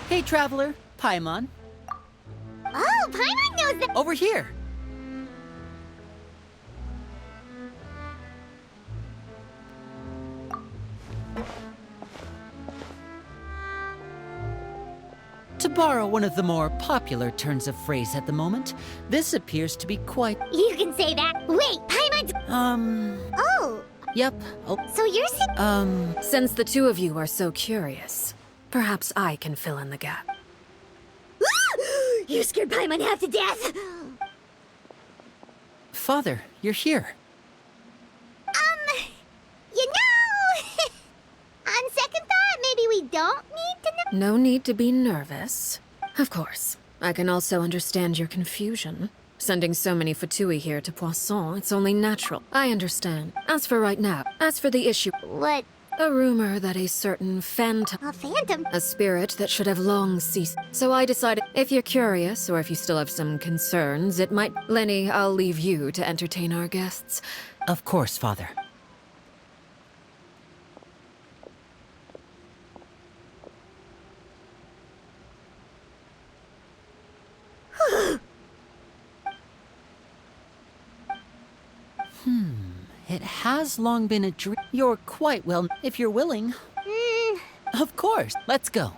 Hey, traveler. Paimon. Oh, Paimon knows that. Over here. To borrow one of the more popular turns of phrase at the moment, this appears to be quite... You can say that. Wait, Paimon's. Oh. Yep. Oh, So you're saying. Since the two of you are so curious, perhaps I can fill in the gap. You scared Paimon half to death. Father, you're here. You know. On second thought, maybe we don't need to know. No need to be nervous. Of course, I can also understand your confusion. Sending so many Fatui here to Poisson, it's only natural. I understand. As for right now, as for the issue, What? a rumor that a certain phantom, A phantom? a spirit that should have long ceased. So I decided, if you're curious, or if you still have some concerns, it might... Lenny, I'll leave you to entertain our guests. Of course, Father. It has long been a dream. You're quite well, if you're willing. Of course. Let's go.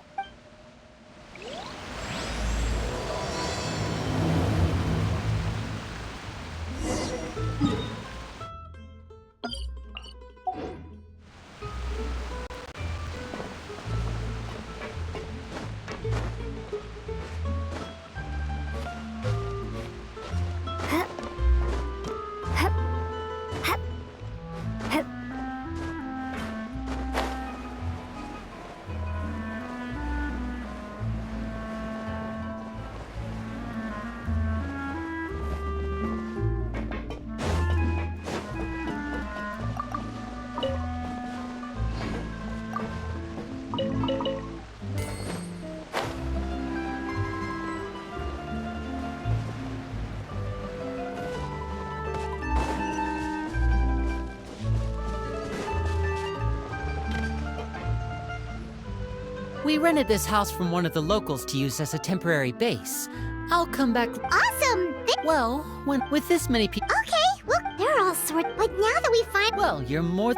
We rented this house from one of the locals to use as a temporary base. I'll come back... Awesome. Well, when with this many people... Okay, look, they're all sort. But now that we find. Well, you're more...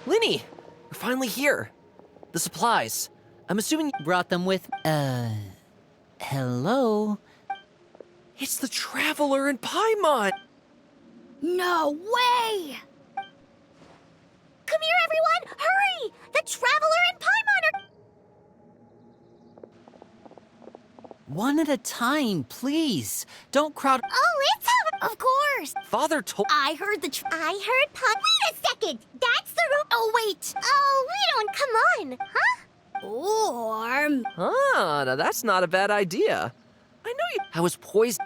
Linny! We're finally here. The supplies. I'm assuming you Brought them with... Hello? It's the Traveler and Paimon! No way! Come here, everyone! Hurry! The Traveler and Paimon are. One at a time, please. Don't crowd... Oh, it's how. Of course. Father told... I heard the. I heard Paimon. Wait a second. That's the room. Oh wait. Oh, we don't. Come on, huh? Or. Ah, now that's not a bad idea. I know you... I was poised...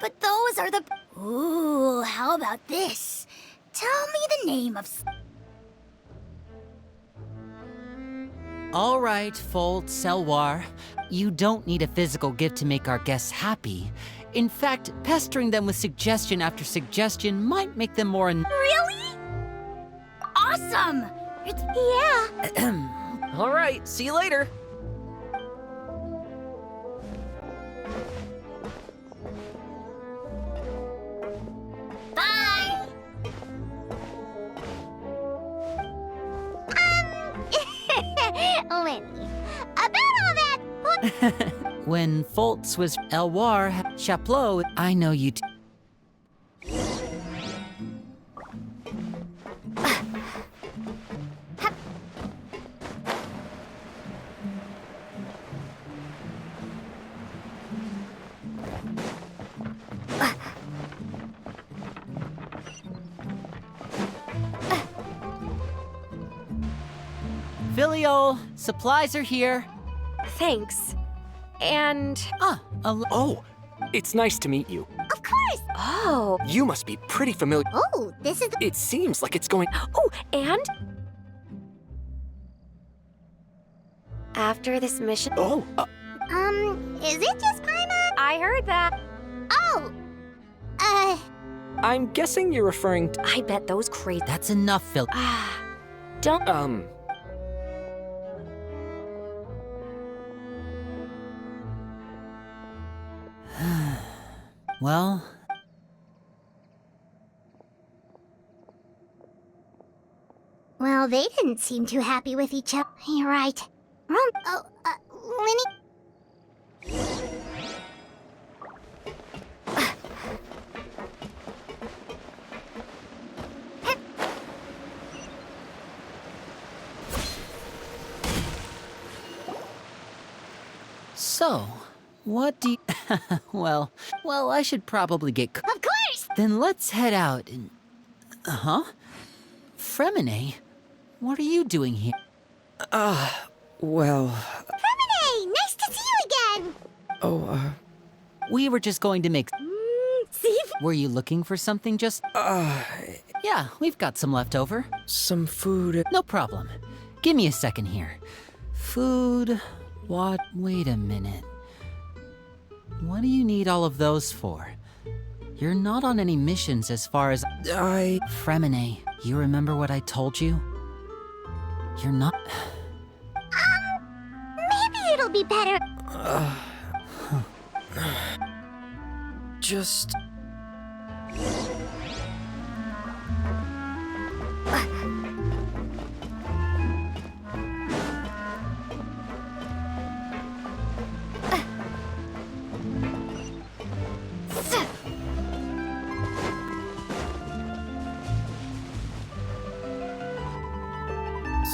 But those are the. Ooh, how about this? Tell me the name of. All right, Fold, Selwar. You don't need a physical gift to make our guests happy. In fact, pestering them with suggestion after suggestion might make them more... Really? Awesome. It's yeah. All right, see you later. Bye. Lenny, about all that. When Foltz was Elwar Chaplot, I know you. Filio, supplies are here. Thanks. And... Oh, it's nice to meet you. Of course. Oh. You must be pretty familiar. Oh, this is the... It seems like it's going. Oh, and... After this mission... Oh, is it just Paimon? I heard that. Oh, I'm guessing you're referring to. I bet those crazy... That's enough, Phil. Don't... Well, well, they didn't seem too happy with each other. You're right. Lenny... so, what do you... well, I should probably get... Of course! Then let's head out and... Huh? Fremine? What are you doing here? Well, Fremine, nice to see you again! We were just going to make... See? Were you looking for something just... Yeah, we've got some left over. some food. No problem. Give me a second here. Food... What? Wait a minute. What do you need all of those for? You're not on any missions as far as... Fremine, you remember what I told you? You're not... Maybe it'll be better. Just.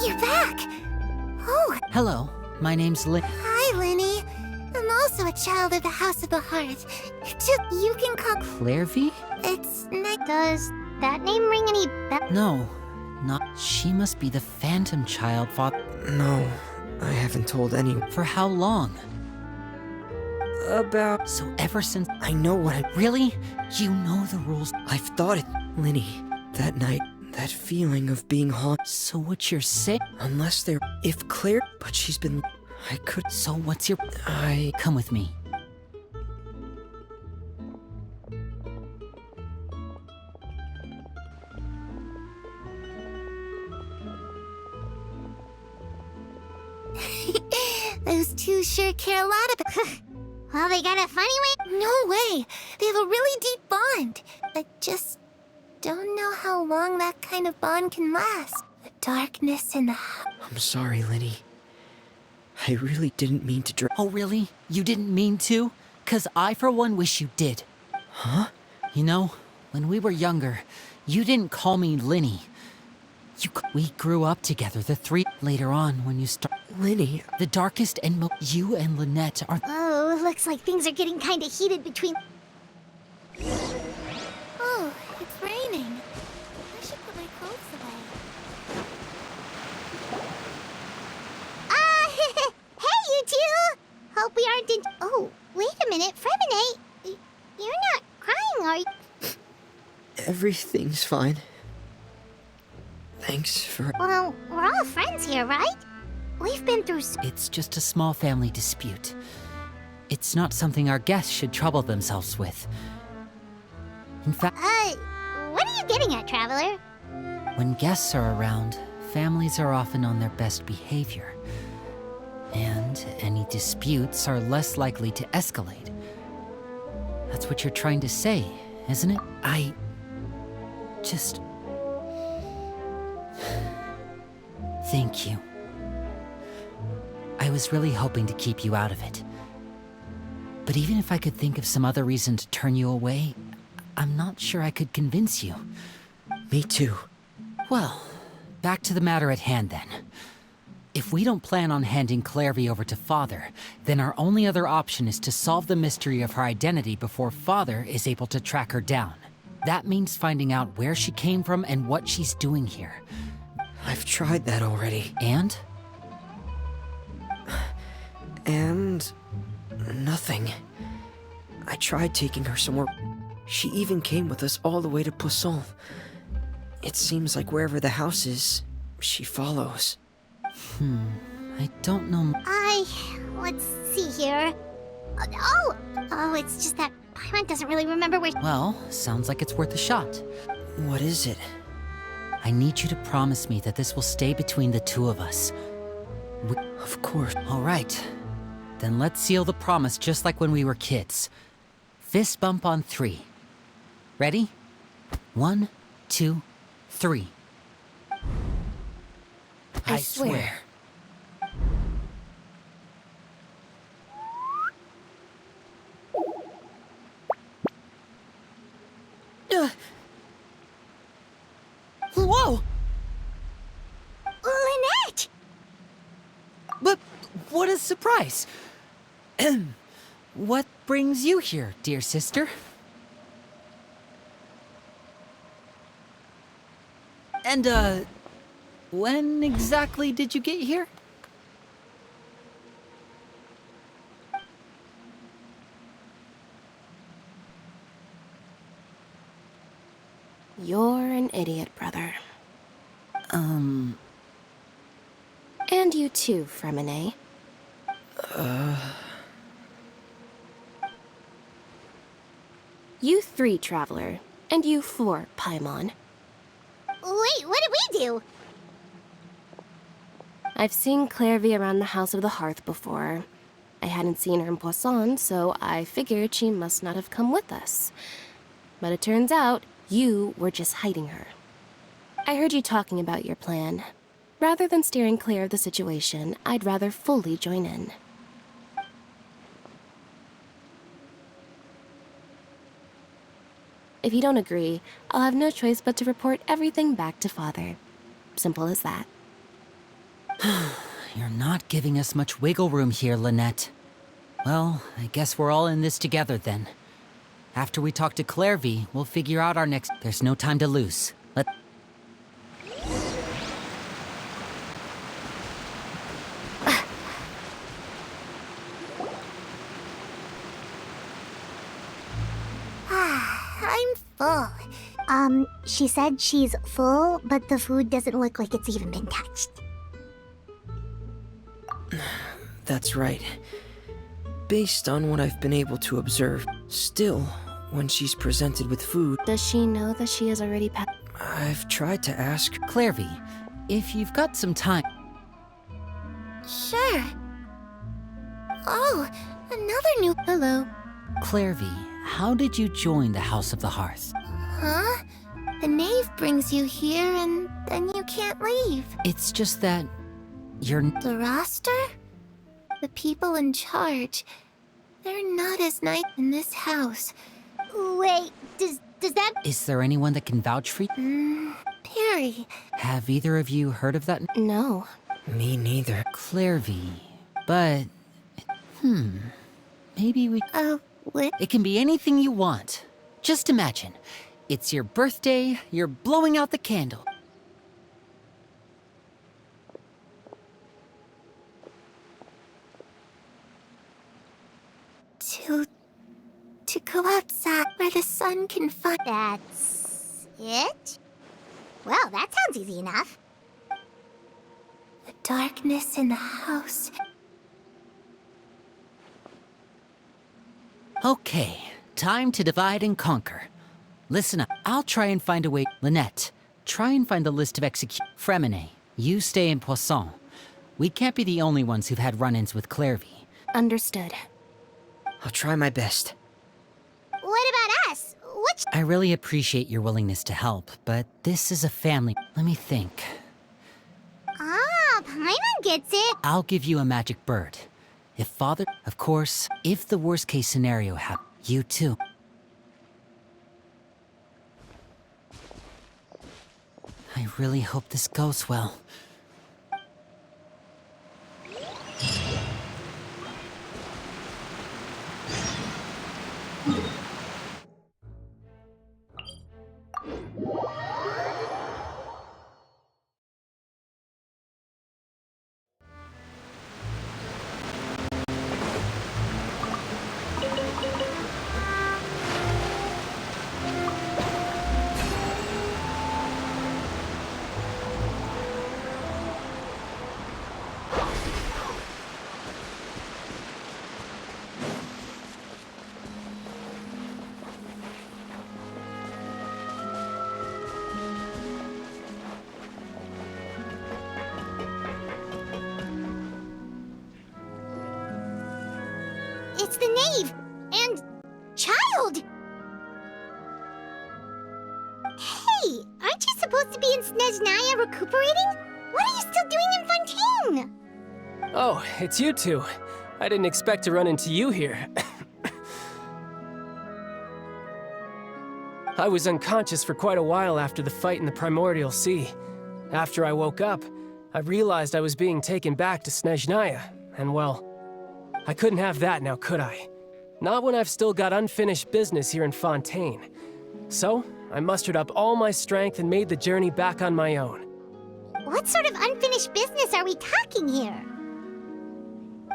You're back! Oh, Hello, my name's Lynn. hi, Lenny. I'm also a child of the House of the Heart. You can call... Clairvy? It's not... Does that name ring any bell? No, not... She must be the phantom child father. No, I haven't told anyone. For how long? About. So ever since... I know what I. Really? You know the rules. I've thought it. Linny, that night, that feeling of being haunted. So what you're saying... Unless they're. If Claire. But she's been. I could. So what's your... I. Come with me. Those two sure care a lot about... Well, they got a funny way... No way! They have a really deep bond. I just don't know how long that kind of bond can last. The darkness and the... I'm sorry, Linny. I really didn't mean to Oh, really? You didn't mean to? 'Cause I, for one, wish you did. Huh? You know, when we were younger, you didn't call me Linny. We grew up together, the three. Later on, when you start... Linny, The darkest and you and Lynette are... Oh, looks like things are getting kind of heated between... Oh, it's raining. I should put my clothes away. Hey, you two! Hope we aren't in... Oh, wait a minute, Fremine. You're not crying, are you? everything's fine. Thanks for. Well, we're all friends here, right? We've been through... It's just a small family dispute. It's not something our guests should trouble themselves with. In fact, what are you getting at, Traveler? when guests are around, families are often on their best behavior. And any disputes are less likely to escalate. That's what you're trying to say, isn't it? I just... Thank you. I was really hoping to keep you out of it. But even if I could think of some other reason to turn you away, I'm not sure I could convince you. Me too. Well, back to the matter at hand then. If we don't plan on handing Clairvy over to Father, then our only other option is to solve the mystery of her identity before Father is able to track her down. That means finding out where she came from and what she's doing here. I've tried that already. And? And... nothing. I tried taking her somewhere. She even came with us all the way to Poisson. It seems like wherever the house is, she follows. I don't know. Let's see here. It's just that Paimon doesn't really remember where. Well, sounds like it's worth a shot. What is it? I need you to promise me that this will stay between the two of us. Of course. All right. Then let's seal the promise just like when we were kids. Fist bump on 3. Ready? 1, 2, 3. I swear. Whoa! Lynette! But what a surprise! What brings you here, dear sister? And, when exactly did you get here? You're an idiot, brother. And you too, Fremine. You 3, Traveler. And you 4, Paimon. Wait, what did we do? I've seen Clairvy around the House of the Hearth before. I hadn't seen her in Poisson, so I figured she must not have come with us. But it turns out, you were just hiding her. I heard you talking about your plan. Rather than steering clear of the situation, I'd rather fully join in. If you don't agree, I'll have no choice but to report everything back to Father. Simple as that. You're not giving us much wiggle room here, Lynette. Well, I guess we're all in this together then. After we talk to Clairvy, we'll figure out our next... There's no time to lose. I'm full. She said she's full, but the food doesn't look like it's even been touched. That's right. Based on what I've been able to observe, still, when she's presented with food, Does she know that she has already I've tried to ask. Clairvy, if you've got some time... Sure. Oh, another new... Hello. Clairvy, how did you join the House of the Hearth? Huh? The knave brings you here and then you can't leave. It's just that... you're... The roster? The people in charge. They're not as nice in this house. Wait, does that... Is there anyone that can vouch for you? Perry. Have either of you heard of that? No. Me neither. Clairvy. But... Maybe we... What? It can be anything you want. Just imagine. It's your birthday, you're blowing out the candle. To go outside where the sun can find... That's... it? Well, that sounds easy enough. The darkness in the house... Okay, time to divide and conquer. Listen up, I'll try and find a way... Lynette, try and find the list of Fremine, you stay in Poisson. We can't be the only ones who've had run-ins with Clairvy. Understood. I'll try my best. What about us? I really appreciate your willingness to help, but this is a family... Let me think. Ah, Paimon gets it. I'll give you a magic bird. If Father... Of course, if the worst-case scenario happens, you too. I really hope this goes well. It's the knave and child. Hey, aren't you supposed to be in Snezhnaya recuperating? What are you still doing in Fontaine? Oh, it's you two. I didn't expect to run into you here. I was unconscious for quite a while after the fight in the Primordial Sea. After I woke up, I realized I was being taken back to Snezhnaya, and well, I couldn't have that now, could I? Not when I've still got unfinished business here in Fontaine. So, I mustered up all my strength and made the journey back on my own. What sort of unfinished business are we talking here?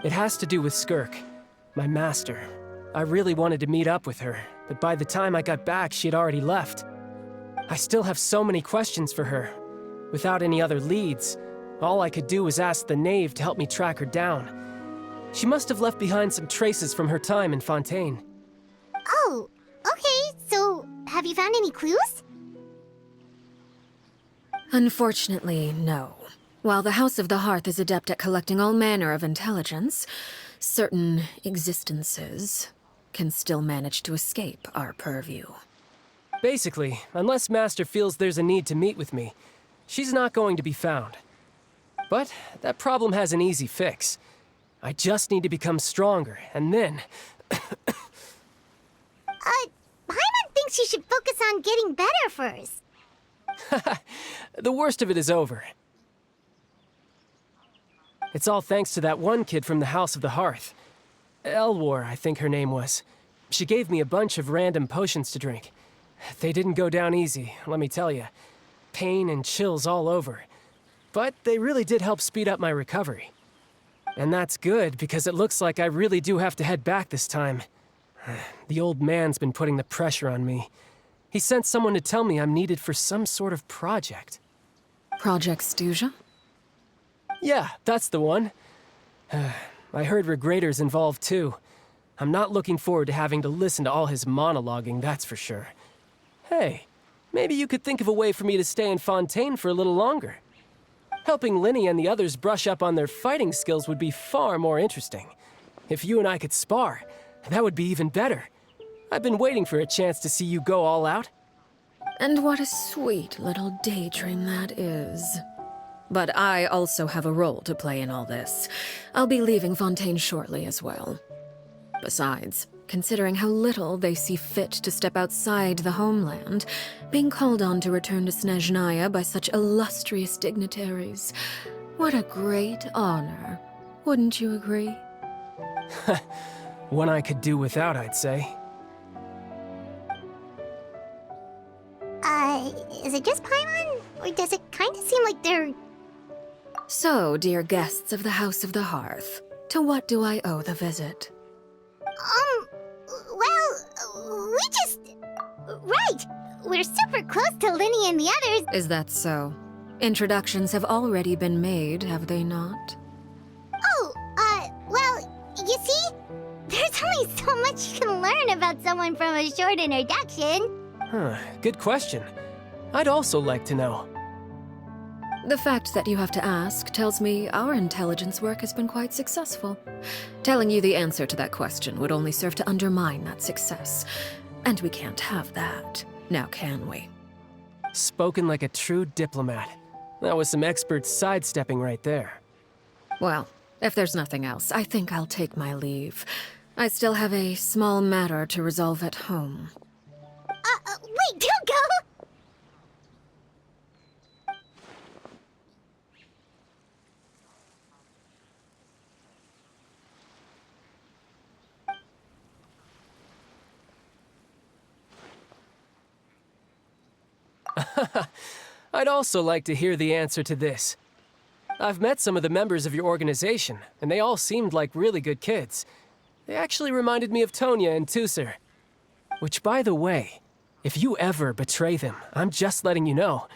It has to do with Skirk, my master. I really wanted to meet up with her, but by the time I got back, she had already left. I still have so many questions for her. Without any other leads, all I could do was ask the knave to help me track her down. She must have left behind some traces from her time in Fontaine. Oh, okay, so have you found any clues? Unfortunately, no. While the House of the Hearth is adept at collecting all manner of intelligence, certain existences can still manage to escape our purview. Basically, unless Master feels there's a need to meet with me, she's not going to be found. But that problem has an easy fix. I just need to become stronger, and then... Paimon thinks you should focus on getting better first. The worst of it is over. It's all thanks to that one kid from the House of the Hearth. Elwar, I think her name was. She gave me a bunch of random potions to drink. They didn't go down easy, let me tell you. Pain and chills all over. But they really did help speed up my recovery. And that's good, because it looks like I really do have to head back this time. The old man's been putting the pressure on me. He sent someone to tell me I'm needed for some sort of project. Project Stuja? Yeah, that's the one. I heard Regrader's involved too. I'm not looking forward to having to listen to all his monologuing, that's for sure. Hey, maybe you could think of a way for me to stay in Fontaine for a little longer. Helping Linny and the others brush up on their fighting skills would be far more interesting. If you and I could spar, that would be even better. I've been waiting for a chance to see you go all out. And what a sweet little daydream that is. But I also have a role to play in all this. I'll be leaving Fontaine shortly as well. Besides, considering how little they see fit to step outside the homeland, being called on to return to Snezhnaya by such illustrious dignitaries, what a great honor. Wouldn't you agree? One I could do without, I'd say. Is it just Paimon? Or does it kind of seem like they're... So, dear guests of the House of the Hearth, to what do I owe the visit? Well, we just... Right! We're super close to Linny and the others. Is that so? Introductions have already been made, have they not? Oh, well, you see? There's only so much you can learn about someone from a short introduction. Good question. I'd also like to know. The fact that you have to ask tells me our intelligence work has been quite successful. Telling you the answer to that question would only serve to undermine that success. And we can't have that, now can we? Spoken like a true diplomat. That was some expert sidestepping right there. Well, if there's nothing else, I think I'll take my leave. I still have a small matter to resolve at home. Wait, don't go! I'd also like to hear the answer to this. I've met some of the members of your organization, and they all seemed like really good kids. They actually reminded me of Tonya and Tusser. Which, by the way, if you ever betray them, I'm just letting you know,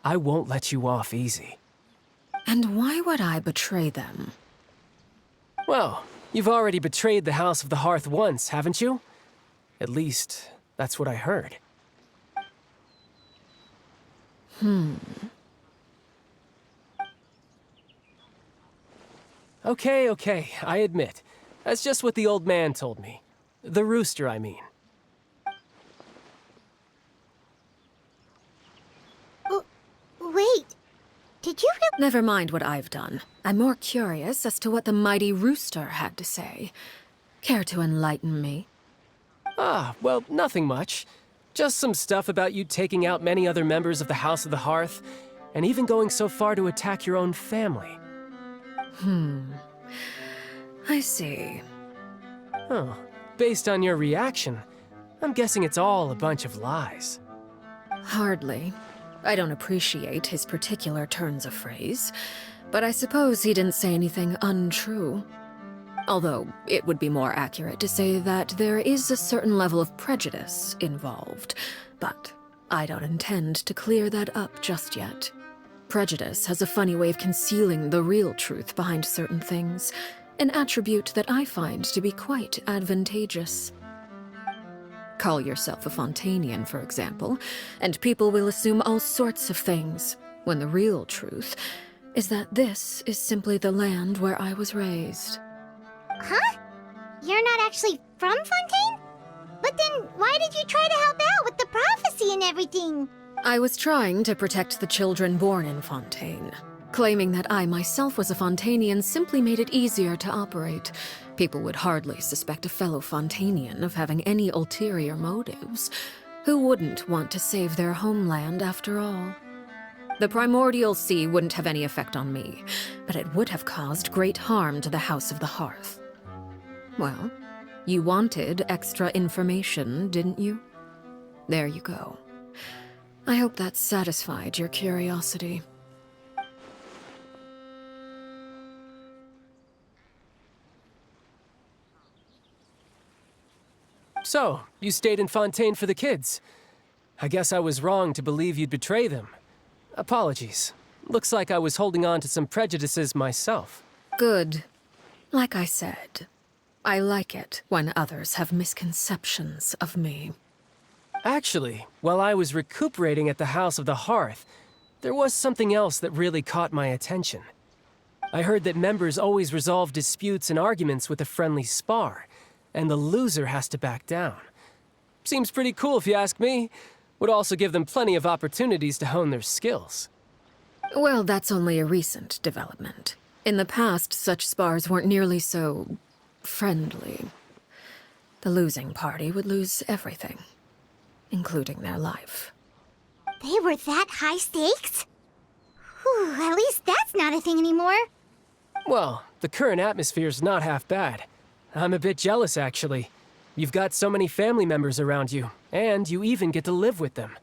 I won't let you off easy. And why would I betray them? Well, you've already betrayed the House of the Hearth once, haven't you? At least, that's what I heard. Okay, I admit. That's just what the old man told me. The rooster, I mean. Wait, did you really— Never mind what I've done. I'm more curious as to what the mighty rooster had to say. Care to enlighten me? Well, nothing much. Just some stuff about you taking out many other members of the House of the Hearth, and even going so far to attack your own family. I see. Oh, based on your reaction, I'm guessing it's all a bunch of lies. Hardly. I don't appreciate his particular turns of phrase, but I suppose he didn't say anything untrue. Although, it would be more accurate to say that there is a certain level of prejudice involved, but I don't intend to clear that up just yet. Prejudice has a funny way of concealing the real truth behind certain things, an attribute that I find to be quite advantageous. Call yourself a Fontainian, for example, and people will assume all sorts of things, when the real truth is that this is simply the land where I was raised. Huh? You're not actually from Fontaine? But then why did you try to help out with the prophecy and everything? I was trying to protect the children born in Fontaine. Claiming that I myself was a Fontainian simply made it easier to operate. People would hardly suspect a fellow Fontainian of having any ulterior motives. Who wouldn't want to save their homeland after all? The primordial sea wouldn't have any effect on me, but it would have caused great harm to the House of the Hearth. Well, you wanted extra information, didn't you? There you go. I hope that satisfied your curiosity. So, you stayed in Fontaine for the kids. I guess I was wrong to believe you'd betray them. Apologies. Looks like I was holding on to some prejudices myself. Good. Like I said, I like it when others have misconceptions of me. Actually, while I was recuperating at the House of the Hearth, there was something else that really caught my attention. I heard that members always resolve disputes and arguments with a friendly spar, and the loser has to back down. Seems pretty cool if you ask me. Would also give them plenty of opportunities to hone their skills. Well, that's only a recent development. In the past, such spars weren't nearly so friendly. The losing party would lose everything, including their life. They were that high stakes? Whew, at least that's not a thing anymore. Well, the current atmosphere's not half bad. I'm a bit jealous, actually. You've got so many family members around you, and you even get to live with them.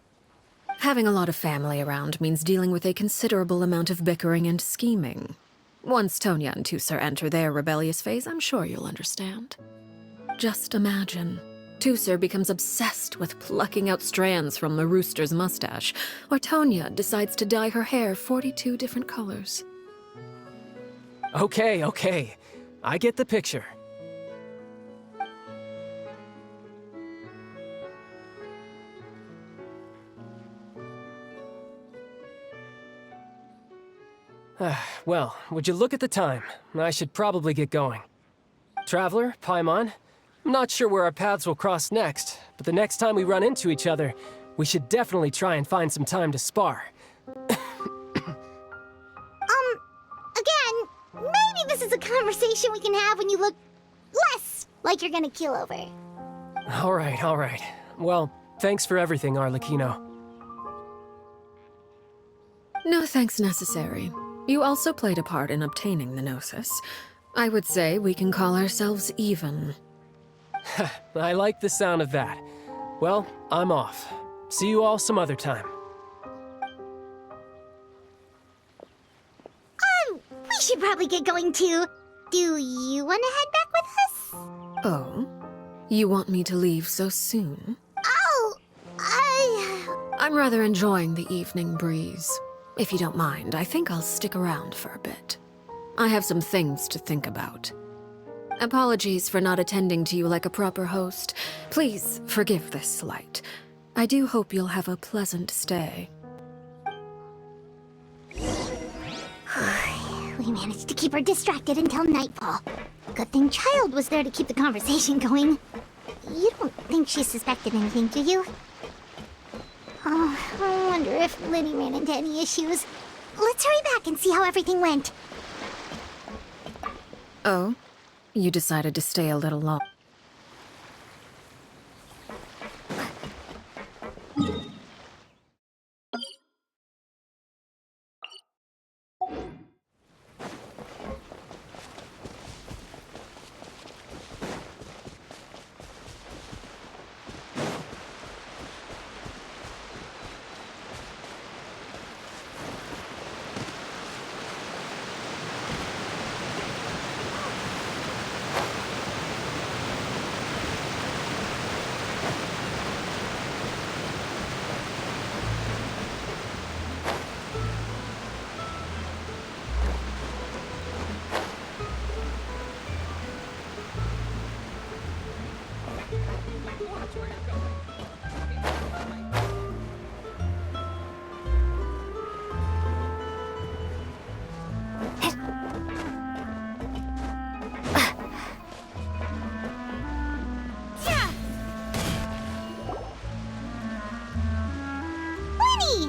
Having a lot of family around means dealing with a considerable amount of bickering and scheming. Once Tonya and Tusser enter their rebellious phase, I'm sure you'll understand. Just imagine. Tusser becomes obsessed with plucking out strands from the rooster's mustache, or Tonya decides to dye her hair 42 different colors. Okay. I get the picture. Well, would you look at the time? I should probably get going. Traveler, Paimon, I'm not sure where our paths will cross next, but the next time we run into each other, we should definitely try and find some time to spar. Again, maybe is a conversation we can have when you look less like you're gonna keel over. All right. Well, thanks for everything, Arlecchino. No thanks necessary. You also played a part in obtaining the Gnosis. I would say we can call ourselves even. I like the sound of that. Well, I'm off. See you all some other time. We should probably get going too. Do you want to head back with us? Oh? You want me to leave so soon? Oh, I'm rather enjoying the evening breeze. If you don't mind, I think I'll stick around for a bit. I have some things to think about. Apologies for not attending to you like a proper host. Please forgive this slight. I do hope you'll have a pleasant stay. We managed to keep her distracted until nightfall. Good thing Child was there to keep the conversation going. You don't think she suspected anything, do you? Oh, I wonder if Liddy ran into any issues. Let's hurry back and see how everything went. Oh? You decided to stay a little long.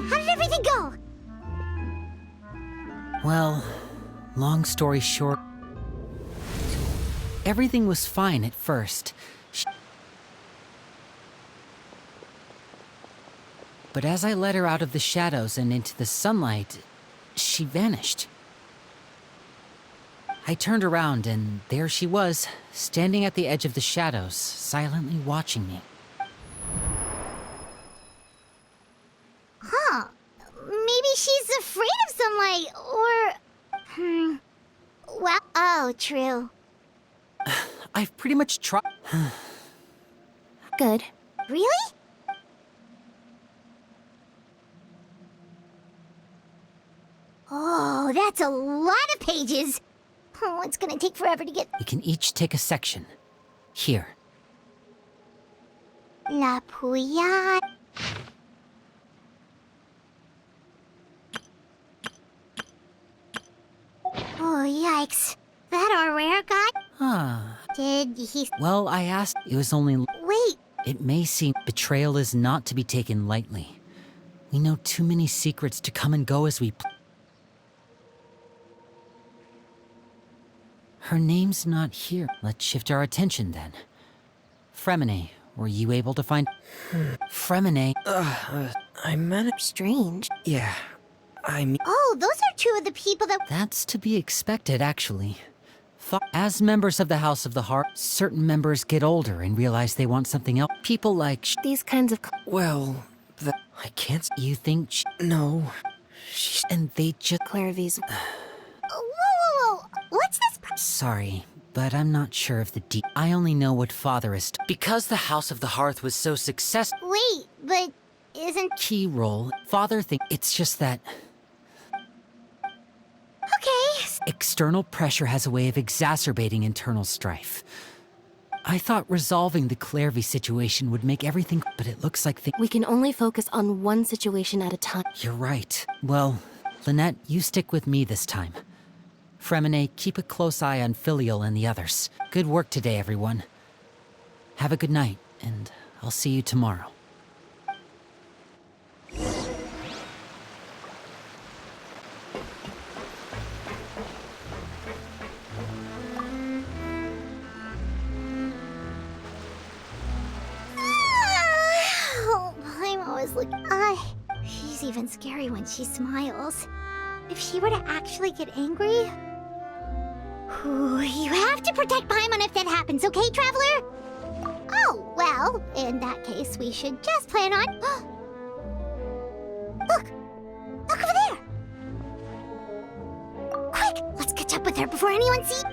How did everything go? Well, long story short, everything was fine at first. But as I led her out of the shadows and into the sunlight, she vanished. I turned around and there she was, standing at the edge of the shadows, silently watching me. Huh. Maybe she's afraid of sunlight, or... Well, oh, true. I've pretty much tried. Good. Really? Oh, that's a lot of pages. Oh, it's gonna take forever to get... We can each take a section. Here. La Puya... Oh, yikes. That our rare guy? Ah. Did he... Well, I asked. It was only... Wait. It may seem betrayal is not to be taken lightly. We know too many secrets to come and go as we... Her name's not here. Let's shift our attention then. Fremine, were you able to find... Fremine... I managed... Strange. Yeah, Oh, those are two of the people that... That's to be expected, actually. As members of the House of the Heart, certain members get older and realize they want something else. People like... These kinds of... Well, I can't... You think... No. And they just... Clairvy's... Whoa. What's this... Sorry, but I'm not sure of the I only know what Father is... Because the House of the Hearth was so successful... Wait, but isn't... Key role. Father thinks... It's just that... Okay. External pressure has a way of exacerbating internal strife. I thought resolving the Clairvy situation would make everything... But it looks like We can only focus on one situation at a time. You're right. Well, Lynette, you stick with me this time. Fremine, keep a close eye on Filial and the others. Good work today, everyone. Have a good night, and I'll see you tomorrow. and scary when she smiles. If she were to actually get angry... Ooh, you have to protect Paimon if that happens, okay, Traveler? Oh, well, in that case, we should just plan on... Look! Look over there! Quick, let's catch up with her before anyone sees...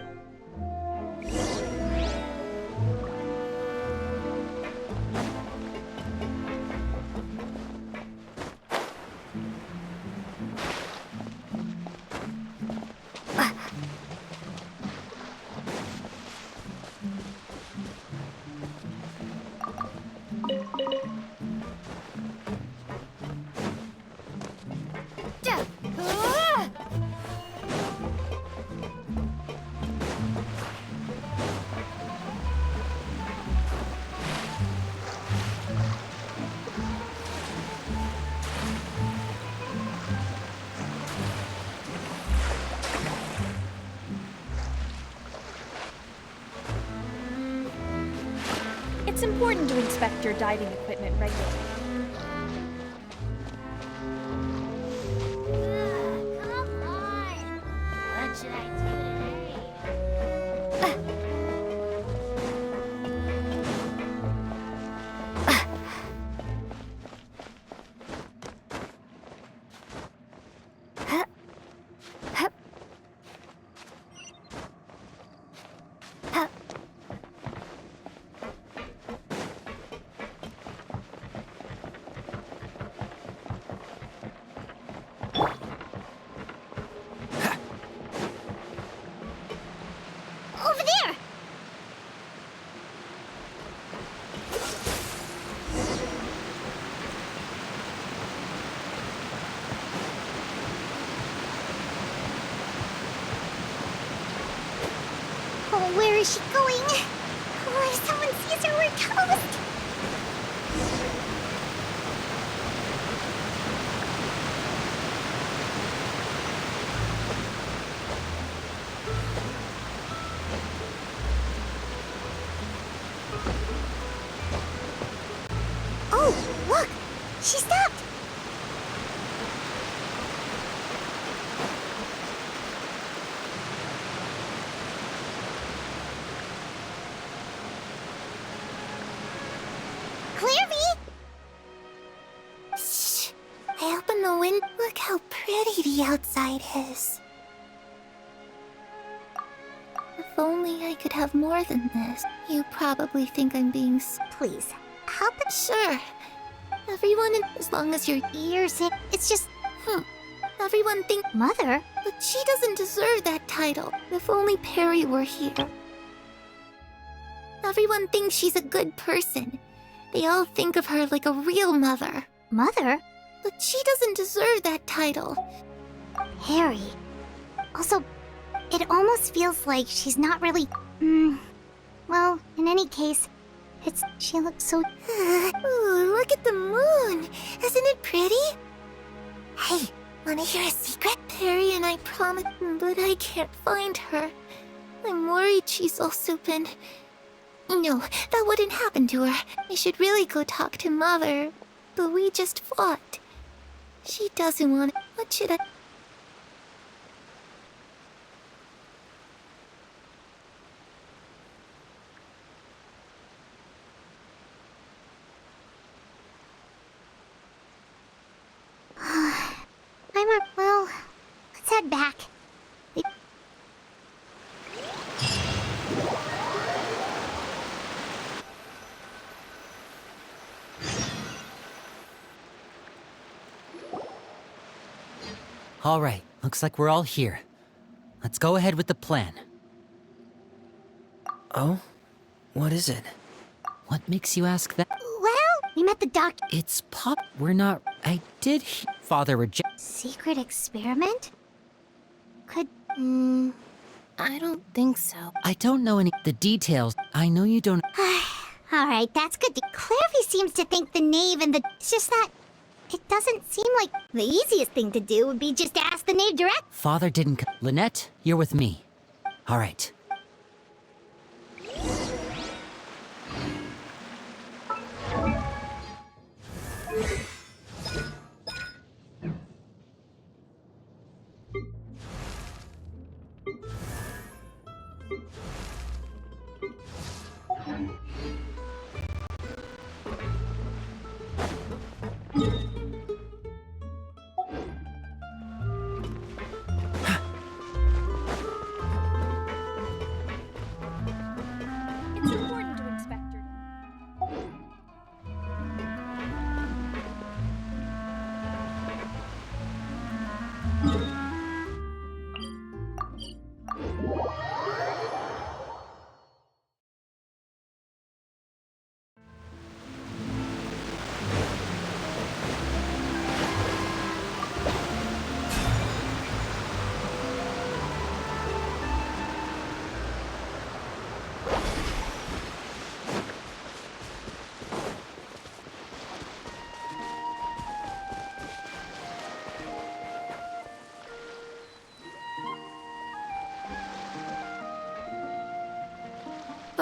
It's important to inspect your diving equipment regularly. Come on! What should I do today? Over there! Oh, where is she going? Oh, if someone sees her, we're toast! Oh, look! She stopped! Clairvy! Shh! I opened the window. Look how pretty the outside is. If only I could have more than this. You probably think I'm being Please, help it. Sure. Everyone, as long as your ears hit, it's just... Everyone think... Mother? But she doesn't deserve that title. If only Perry were here. Everyone thinks she's a good person. They all think of her like a real mother. Mother? But she doesn't deserve that title. Harry. Also, it almost feels like she's not really... Well, in any case, she looks so... Ooh, look at the moon! Isn't it pretty? Hey, wanna hear a secret? Perry and I promised, but I can't find her. I'm worried she's also been... No, that wouldn't happen to her. I should really go talk to Mother. But we just fought. She doesn't want... What should I... Well, let's head back. All right, looks like we're all here. Let's go ahead with the plan. Oh? What is it? What makes you ask that? Well, we met the doctor. It's Pop. We're not... I did hear Father reject... Secret experiment? Could... I don't think so. I don't know any... The details. I know you don't... Alright, that's good. Clairvy seems to think the knave and the... It's just that... It doesn't seem like the easiest thing to do would be just to ask the knave direct. Father didn't... Lynette, you're with me. All right. It's important to inspect your...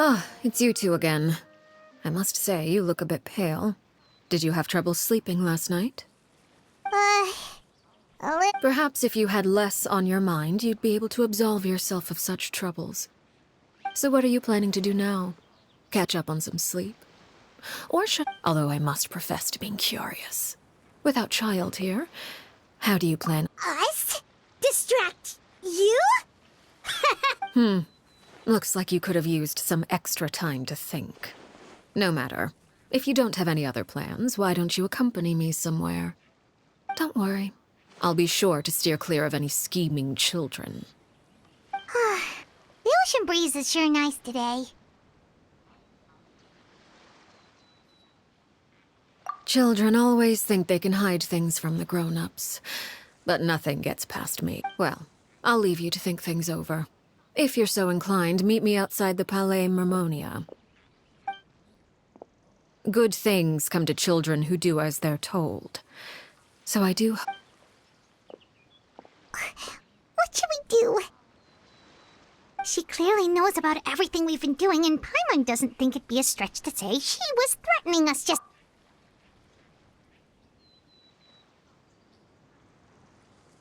Ah, it's you two again. I must say, you look a bit pale. Did you have trouble sleeping last night? A little. Perhaps if you had less on your mind, you'd be able to absolve yourself of such troubles. So what are you planning to do now? Catch up on some sleep? Or should... Although I must profess to being curious. Without child here, how do you plan... Us? Distract you? Looks like you could have used some extra time to think. No matter. If you don't have any other plans, why don't you accompany me somewhere? Don't worry. I'll be sure to steer clear of any scheming children. The ocean breeze is sure nice today. Children always think they can hide things from the grown-ups. But nothing gets past me. Well, I'll leave you to think things over. If you're so inclined, meet me outside the Palais Mermonia. Good things come to children who do as they're told. So I do... What should we do? She clearly knows about everything we've been doing, and Paimon doesn't think it'd be a stretch to say she was threatening us just...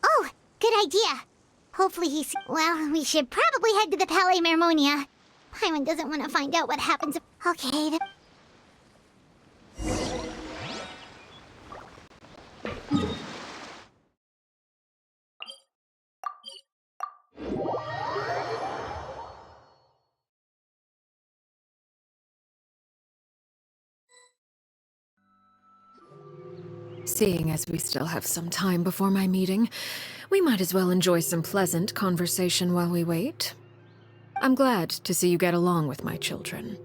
Oh, good idea. Hopefully he's... Well, we should probably head to the Palais Mermonia. Paimon doesn't want to find out what happens if... Okay, Seeing as we still have some time before my meeting, we might as well enjoy some pleasant conversation while we wait. I'm glad to see you get along with my children.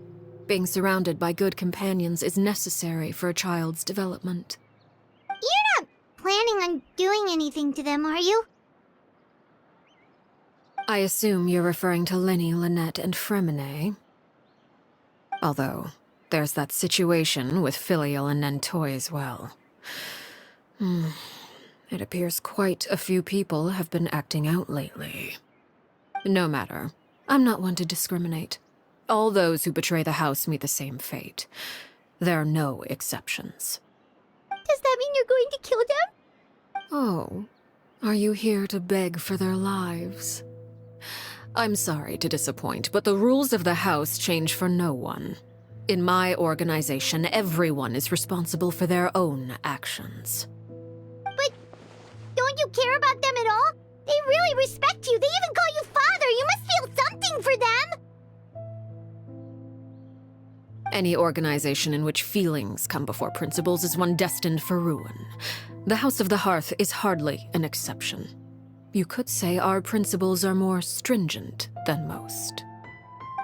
Being surrounded by good companions is necessary for a child's development. You're not planning on doing anything to them, are you? I assume you're referring to Lenny, Lynette, and Fremine. Although, there's that situation with Filial and Nentoy as well. It appears quite a few people have been acting out lately. No matter. I'm not one to discriminate. All those who betray the house meet the same fate. There are no exceptions. Does that mean you're going to kill them? Oh, are you here to beg for their lives? I'm sorry to disappoint, but the rules of the house change for no one. In my organization, everyone is responsible for their own actions. But don't you care about them at all? They really respect you. They even call you father. You must feel something for them. Any organization in which feelings come before principles is one destined for ruin. The House of the Hearth is hardly an exception. You could say our principles are more stringent than most.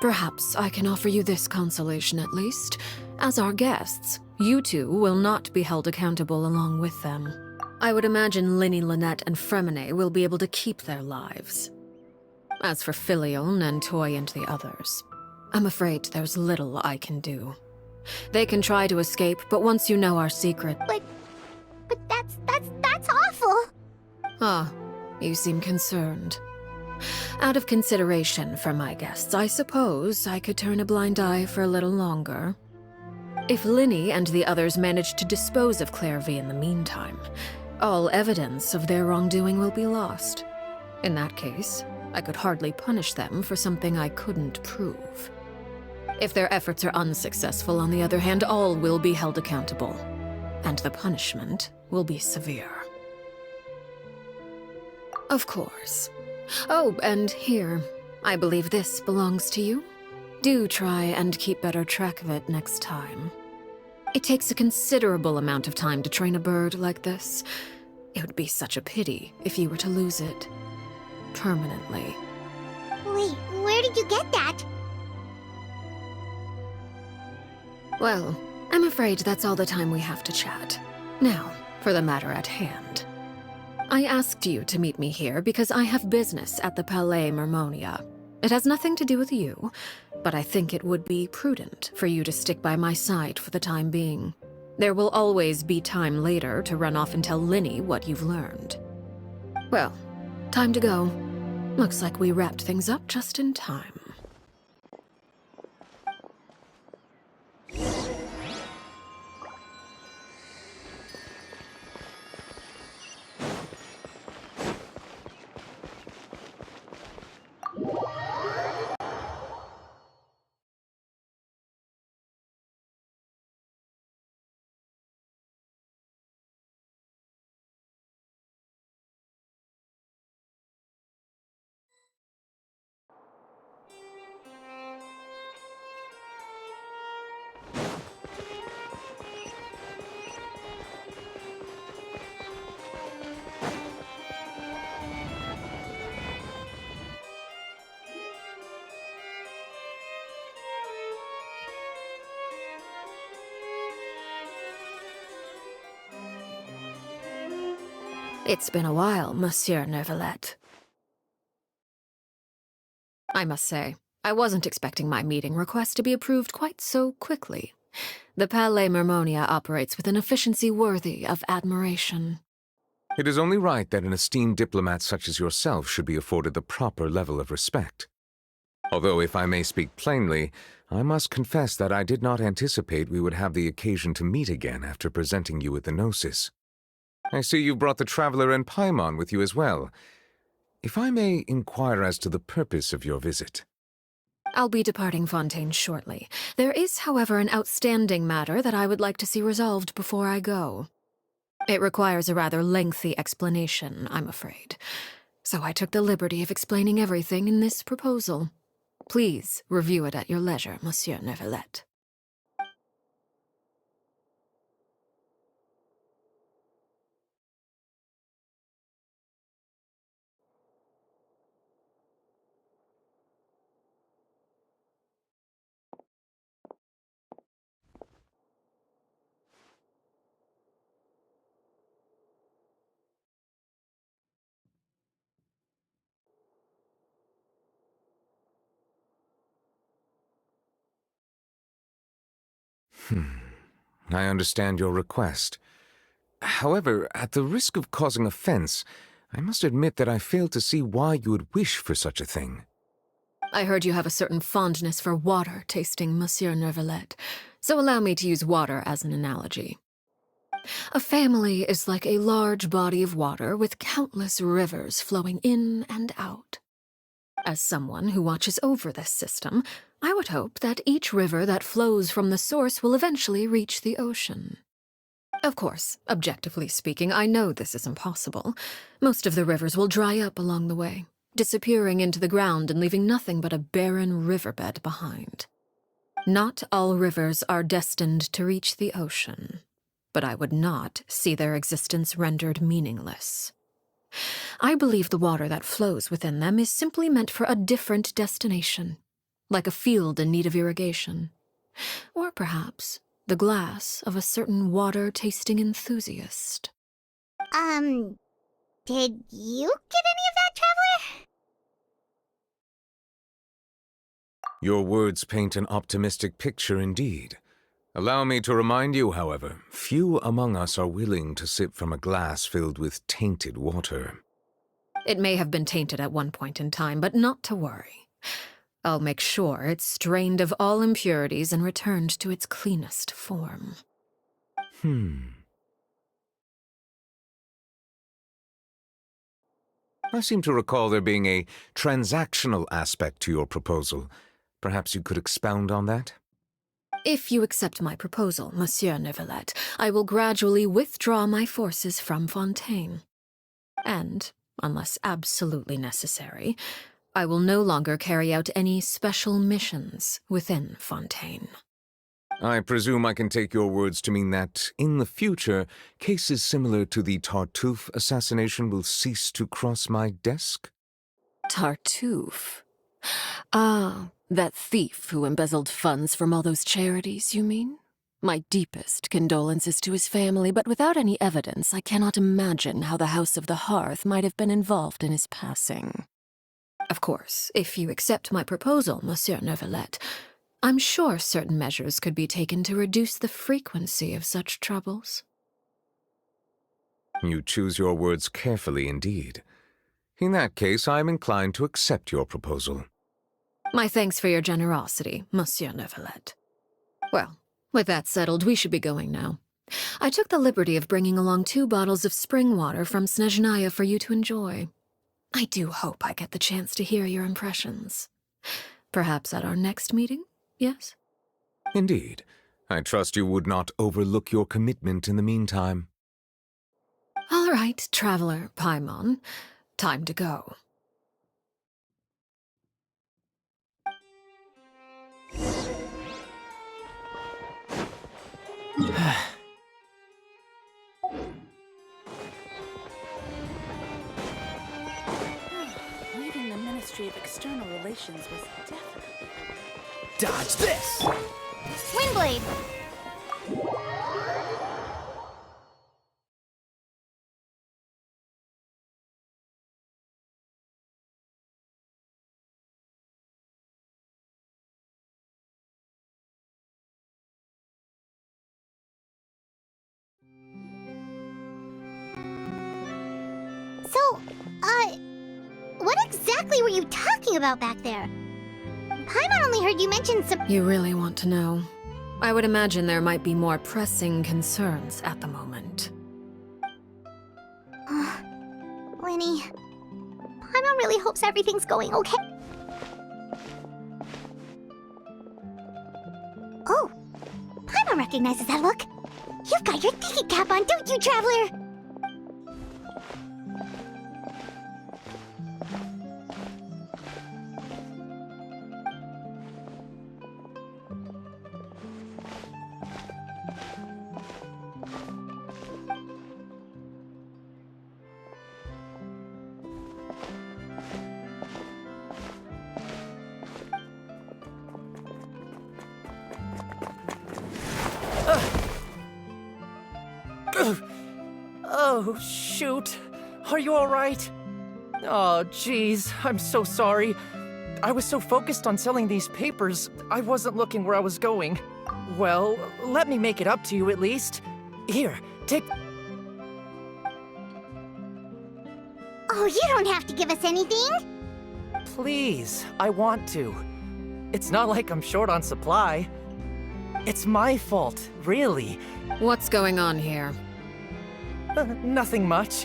Perhaps I can offer you this consolation at least. As our guests, you two will not be held accountable along with them. I would imagine Linny, Lynette, and Fremine will be able to keep their lives. As for Filial, Nentoy, and the others, I'm afraid there's little I can do. They can try to escape, but once you know our secret... But that's awful. Ah, you seem concerned. Out of consideration for my guests, I suppose I could turn a blind eye for a little longer. If Linny and the others manage to dispose of Clairvy in the meantime, all evidence of their wrongdoing will be lost. In that case, I could hardly punish them for something I couldn't prove. If their efforts are unsuccessful, on the other hand, all will be held accountable. And the punishment will be severe. Of course. Oh, and here. I believe this belongs to you. Do try and keep better track of it next time. It takes a considerable amount of time to train a bird like this. It would be such a pity if you were to lose it. Permanently. Wait, where did you get that? Well, I'm afraid that's all the time we have to chat. Now, for the matter at hand. I asked you to meet me here because I have business at the Palais Mermonia. It has nothing to do with you, but I think it would be prudent for you to stick by my side for the time being. There will always be time later to run off and tell Linny what you've learned. Well, time to go. Looks like we wrapped things up just in time. It's been a while, Monsieur Neuvillette. I must say, I wasn't expecting my meeting request to be approved quite so quickly. The Palais Mermonia operates with an efficiency worthy of admiration. It is only right that an esteemed diplomat such as yourself should be afforded the proper level of respect. Although, if I may speak plainly, I must confess that I did not anticipate we would have the occasion to meet again after presenting you with the Gnosis. I see you brought the Traveler and Paimon with you as well. If I may inquire as to the purpose of your visit. I'll be departing Fontaine shortly. There is, however, an outstanding matter that I would like to see resolved before I go. It requires a rather lengthy explanation, I'm afraid. So I took the liberty of explaining everything in this proposal. Please review it at your leisure, Monsieur Neuvillette. I understand your request. However, at the risk of causing offense, I must admit that I fail to see why you would wish for such a thing. I heard you have a certain fondness for water tasting, Monsieur Neuvillette, so allow me to use water as an analogy. A family is like a large body of water with countless rivers flowing in and out. As someone who watches over this system, I would hope that each river that flows from the source will eventually reach the ocean. Of course, objectively speaking, I know this is impossible. Most of the rivers will dry up along the way, disappearing into the ground and leaving nothing but a barren riverbed behind. Not all rivers are destined to reach the ocean, but I would not see their existence rendered meaningless. I believe the water that flows within them is simply meant for a different destination, like a field in need of irrigation. Or perhaps the glass of a certain water-tasting enthusiast. Did you get any of that, Traveler? Your words paint an optimistic picture indeed. Allow me to remind you, however, few among us are willing to sip from a glass filled with tainted water. It may have been tainted at one point in time, but not to worry. I'll make sure it's strained of all impurities and returned to its cleanest form. I seem to recall there being a transactional aspect to your proposal. Perhaps you could expound on that? If you accept my proposal, Monsieur Neuvillette, I will gradually withdraw my forces from Fontaine. And, unless absolutely necessary, I will no longer carry out any special missions within Fontaine. I presume I can take your words to mean that, in the future, cases similar to the Tartuffe assassination will cease to cross my desk? Tartuffe? Ah, that thief who embezzled funds from all those charities, you mean? My deepest condolences to his family, but without any evidence, I cannot imagine how the House of the Hearth might have been involved in his passing. Of course, if you accept my proposal, Monsieur Neuvillette, I'm sure certain measures could be taken to reduce the frequency of such troubles. You choose your words carefully indeed. In that case, I am inclined to accept your proposal. My thanks for your generosity, Monsieur Neuvillette. Well, with that settled, we should be going now. I took the liberty of bringing along 2 bottles of spring water from Snezhnaya for you to enjoy. I do hope I get the chance to hear your impressions. Perhaps at our next meeting, yes? Indeed. I trust you would not overlook your commitment in the meantime. All right, Traveler Paimon. Time to go. Leaving the Ministry of External Relations was definitely... Dodge this! Windblade! So, what exactly were you talking about back there? Paimon only heard you mention some— You really want to know? I would imagine there might be more pressing concerns at the moment. Lenny, Paimon really hopes everything's going okay. Oh, Paimon recognizes that look. You've got your thinking cap on, don't you, Traveler? Oh, shoot. Are you all right? Oh, jeez. I'm so sorry. I was so focused on selling these papers, I wasn't looking where I was going. Well, let me make it up to you at least. Here, take... Oh, you don't have to give us anything. Please, I want to. It's not like I'm short on supply. It's my fault, really. What's going on here? Nothing much.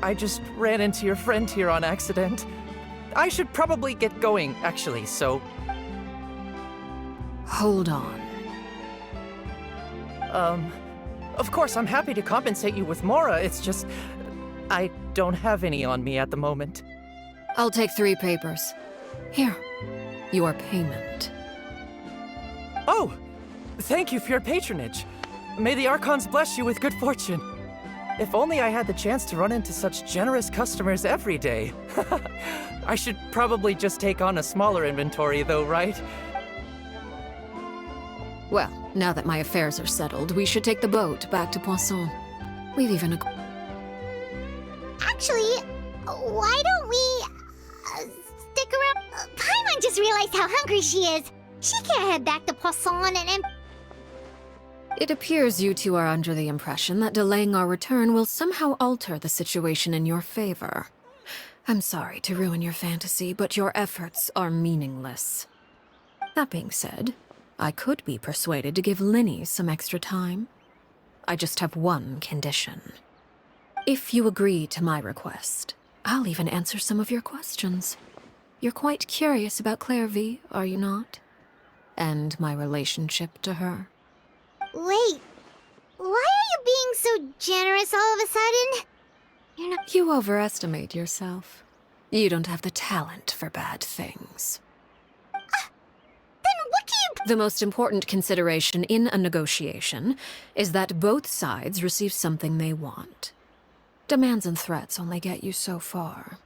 I just ran into your friend here on accident. I should probably get going, actually, so... Hold on. Of course, I'm happy to compensate you with Mora, it's just... I don't have any on me at the moment. I'll take 3 papers. Here, your payment. Oh! Thank you for your patronage. May the Archons bless you with good fortune. If only I had the chance to run into such generous customers every day. I should probably just take on a smaller inventory though, right? Well, now that my affairs are settled, we should take the boat back to Poisson. We've even... Actually, why don't we stick around? Paimon just realized how hungry she is. She can't head back to Poisson and... It appears you two are under the impression that delaying our return will somehow alter the situation in your favor. I'm sorry to ruin your fantasy, but your efforts are meaningless. That being said, I could be persuaded to give Linny some extra time. I just have one condition. If you agree to my request, I'll even answer some of your questions. You're quite curious about Clairvy, are you not? And my relationship to her. Wait, why are you being so generous all of a sudden? You're not. You overestimate yourself. You don't have the talent for bad things. Then what do you. The most important consideration in a negotiation is that both sides receive something they want. Demands and threats only get you so far.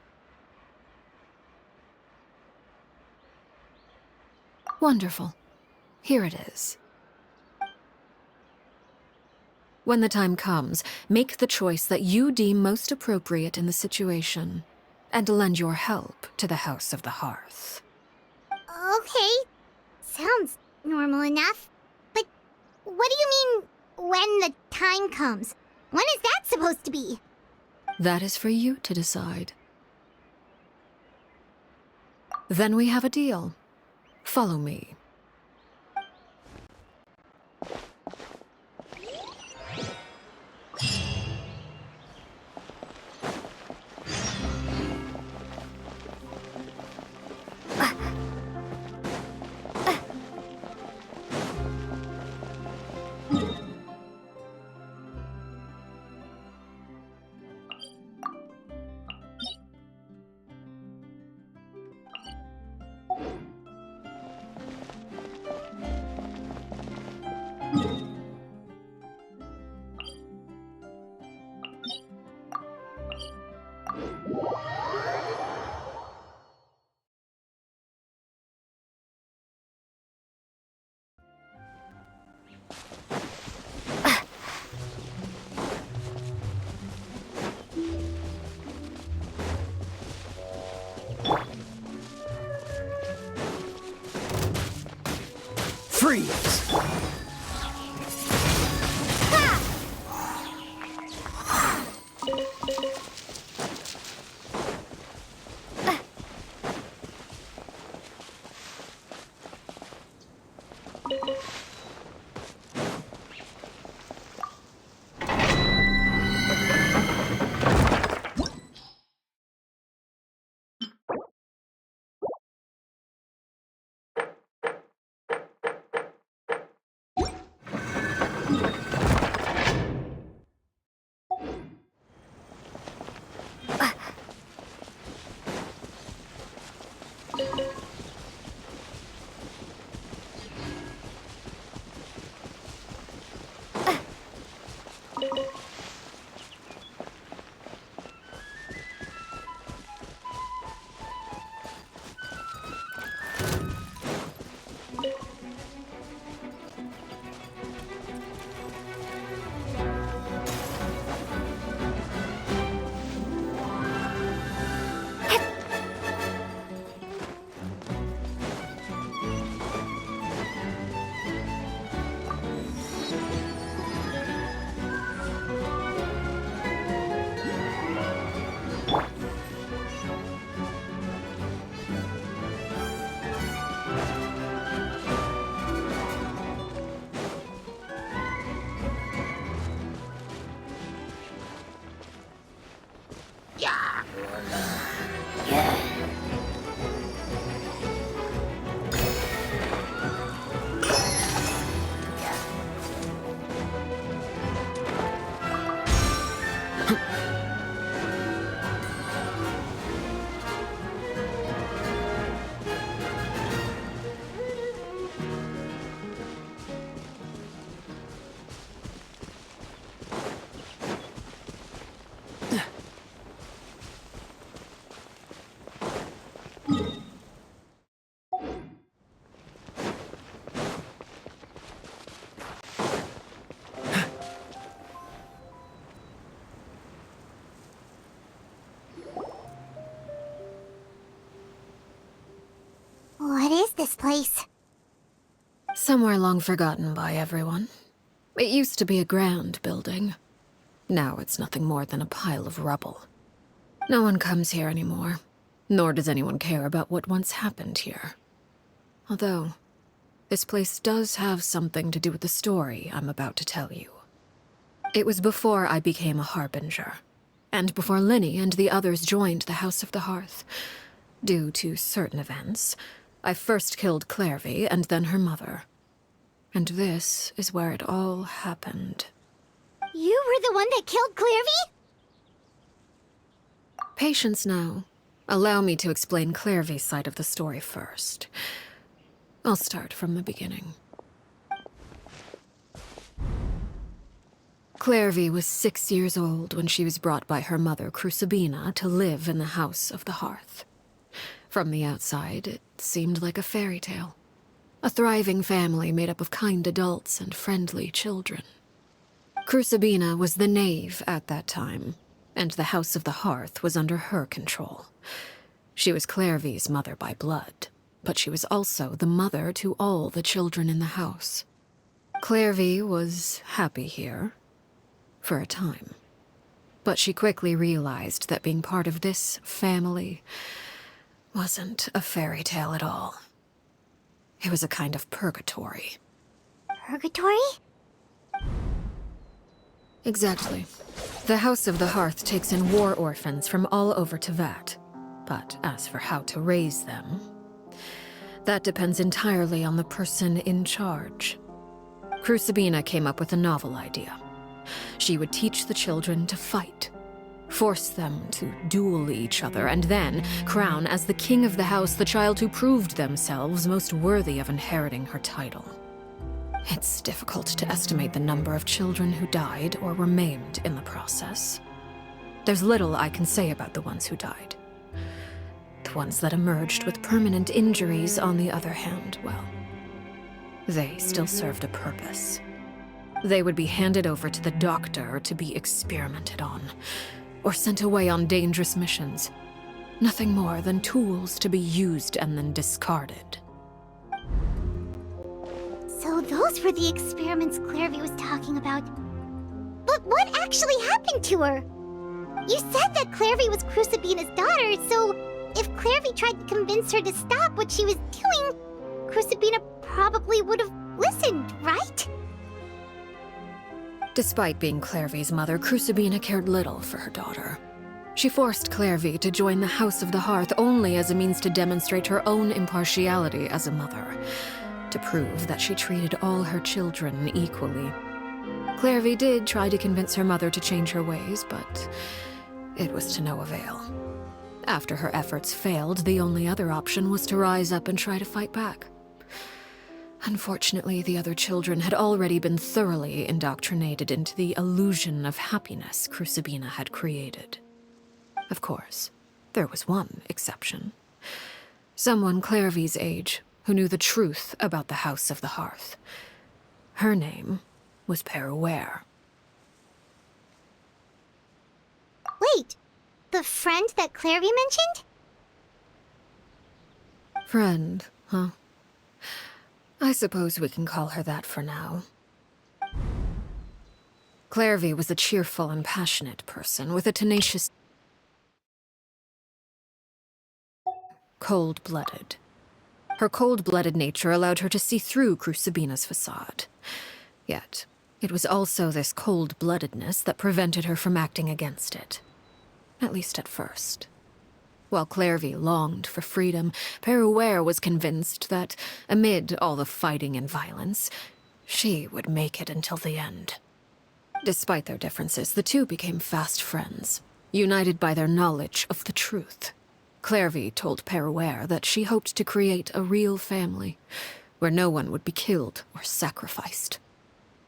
Wonderful. Here it is. When the time comes, make the choice that you deem most appropriate in the situation, and lend your help to the House of the Hearth. Okay, sounds normal enough. But what do you mean, when the time comes? When is that supposed to be? That is for you to decide. Then we have a deal. Follow me. Freeze! What is this place? Somewhere long forgotten by everyone. It used to be a grand building. Now it's nothing more than a pile of rubble. No one comes here anymore, nor does anyone care about what once happened here. Although, this place does have something to do with the story I'm about to tell you. It was before I became a harbinger, and before Linny and the others joined the House of the Hearth. Due to certain events, I first killed Clairvy and then her mother. And this is where it all happened. You were the one that killed Clairvy? Patience now. Allow me to explain Clairvy's side of the story first. I'll start from the beginning. Clairvy was 6 years old when she was brought by her mother, Crucibina, to live in the House of the Hearth. From the outside, it seemed like a fairy tale. A thriving family made up of kind adults and friendly children. Crucibina was the knave at that time, and the House of the Hearth was under her control. She was Clairvy's mother by blood, but she was also the mother to all the children in the house. Clairvy was happy here, for a time. But she quickly realized that being part of this family wasn't a fairy tale at all. It was a kind of purgatory. Purgatory? Exactly. The House of the Hearth takes in war orphans from all over Tevat. But as for how to raise them, that depends entirely on the person in charge. Crucibina came up with a novel idea. She would teach the children to fight, force them to duel each other, and then crown as the king of the house the child who proved themselves most worthy of inheriting her title. It's difficult to estimate the number of children who died or were maimed in the process. There's little I can say about the ones who died. The ones that emerged with permanent injuries, on the other hand, well, they still served a purpose. They would be handed over to the doctor to be experimented on, or sent away on dangerous missions. Nothing more than tools to be used and then discarded. So those were the experiments Clairvy was talking about. But what actually happened to her? You said that Clairvy was Crucibina's daughter, so if Clairvy tried to convince her to stop what she was doing, Crucibina probably would have listened, right? Despite being Clairvy's mother, Crucibina cared little for her daughter. She forced Clairvy to join the House of the Hearth only as a means to demonstrate her own impartiality as a mother, to prove that she treated all her children equally. Clairvy did try to convince her mother to change her ways, but it was to no avail. After her efforts failed, the only other option was to rise up and try to fight back. Unfortunately, the other children had already been thoroughly indoctrinated into the illusion of happiness Crucibina had created. Of course, there was one exception. Someone Clairvy's age who knew the truth about the House of the Hearth. Her name was Peruere. Wait, the friend that Clairvy mentioned? Friend, huh? I suppose we can call her that for now. Clairvy was a cheerful and passionate person with a tenacious... cold-blooded. Her cold-blooded nature allowed her to see through Crucibina's facade. Yet, it was also this cold-bloodedness that prevented her from acting against it. At least at first. While Clairvy longed for freedom, Peruere was convinced that, amid all the fighting and violence, she would make it until the end. Despite their differences, the two became fast friends, united by their knowledge of the truth. Clairvy told Peruere that she hoped to create a real family, where no one would be killed or sacrificed.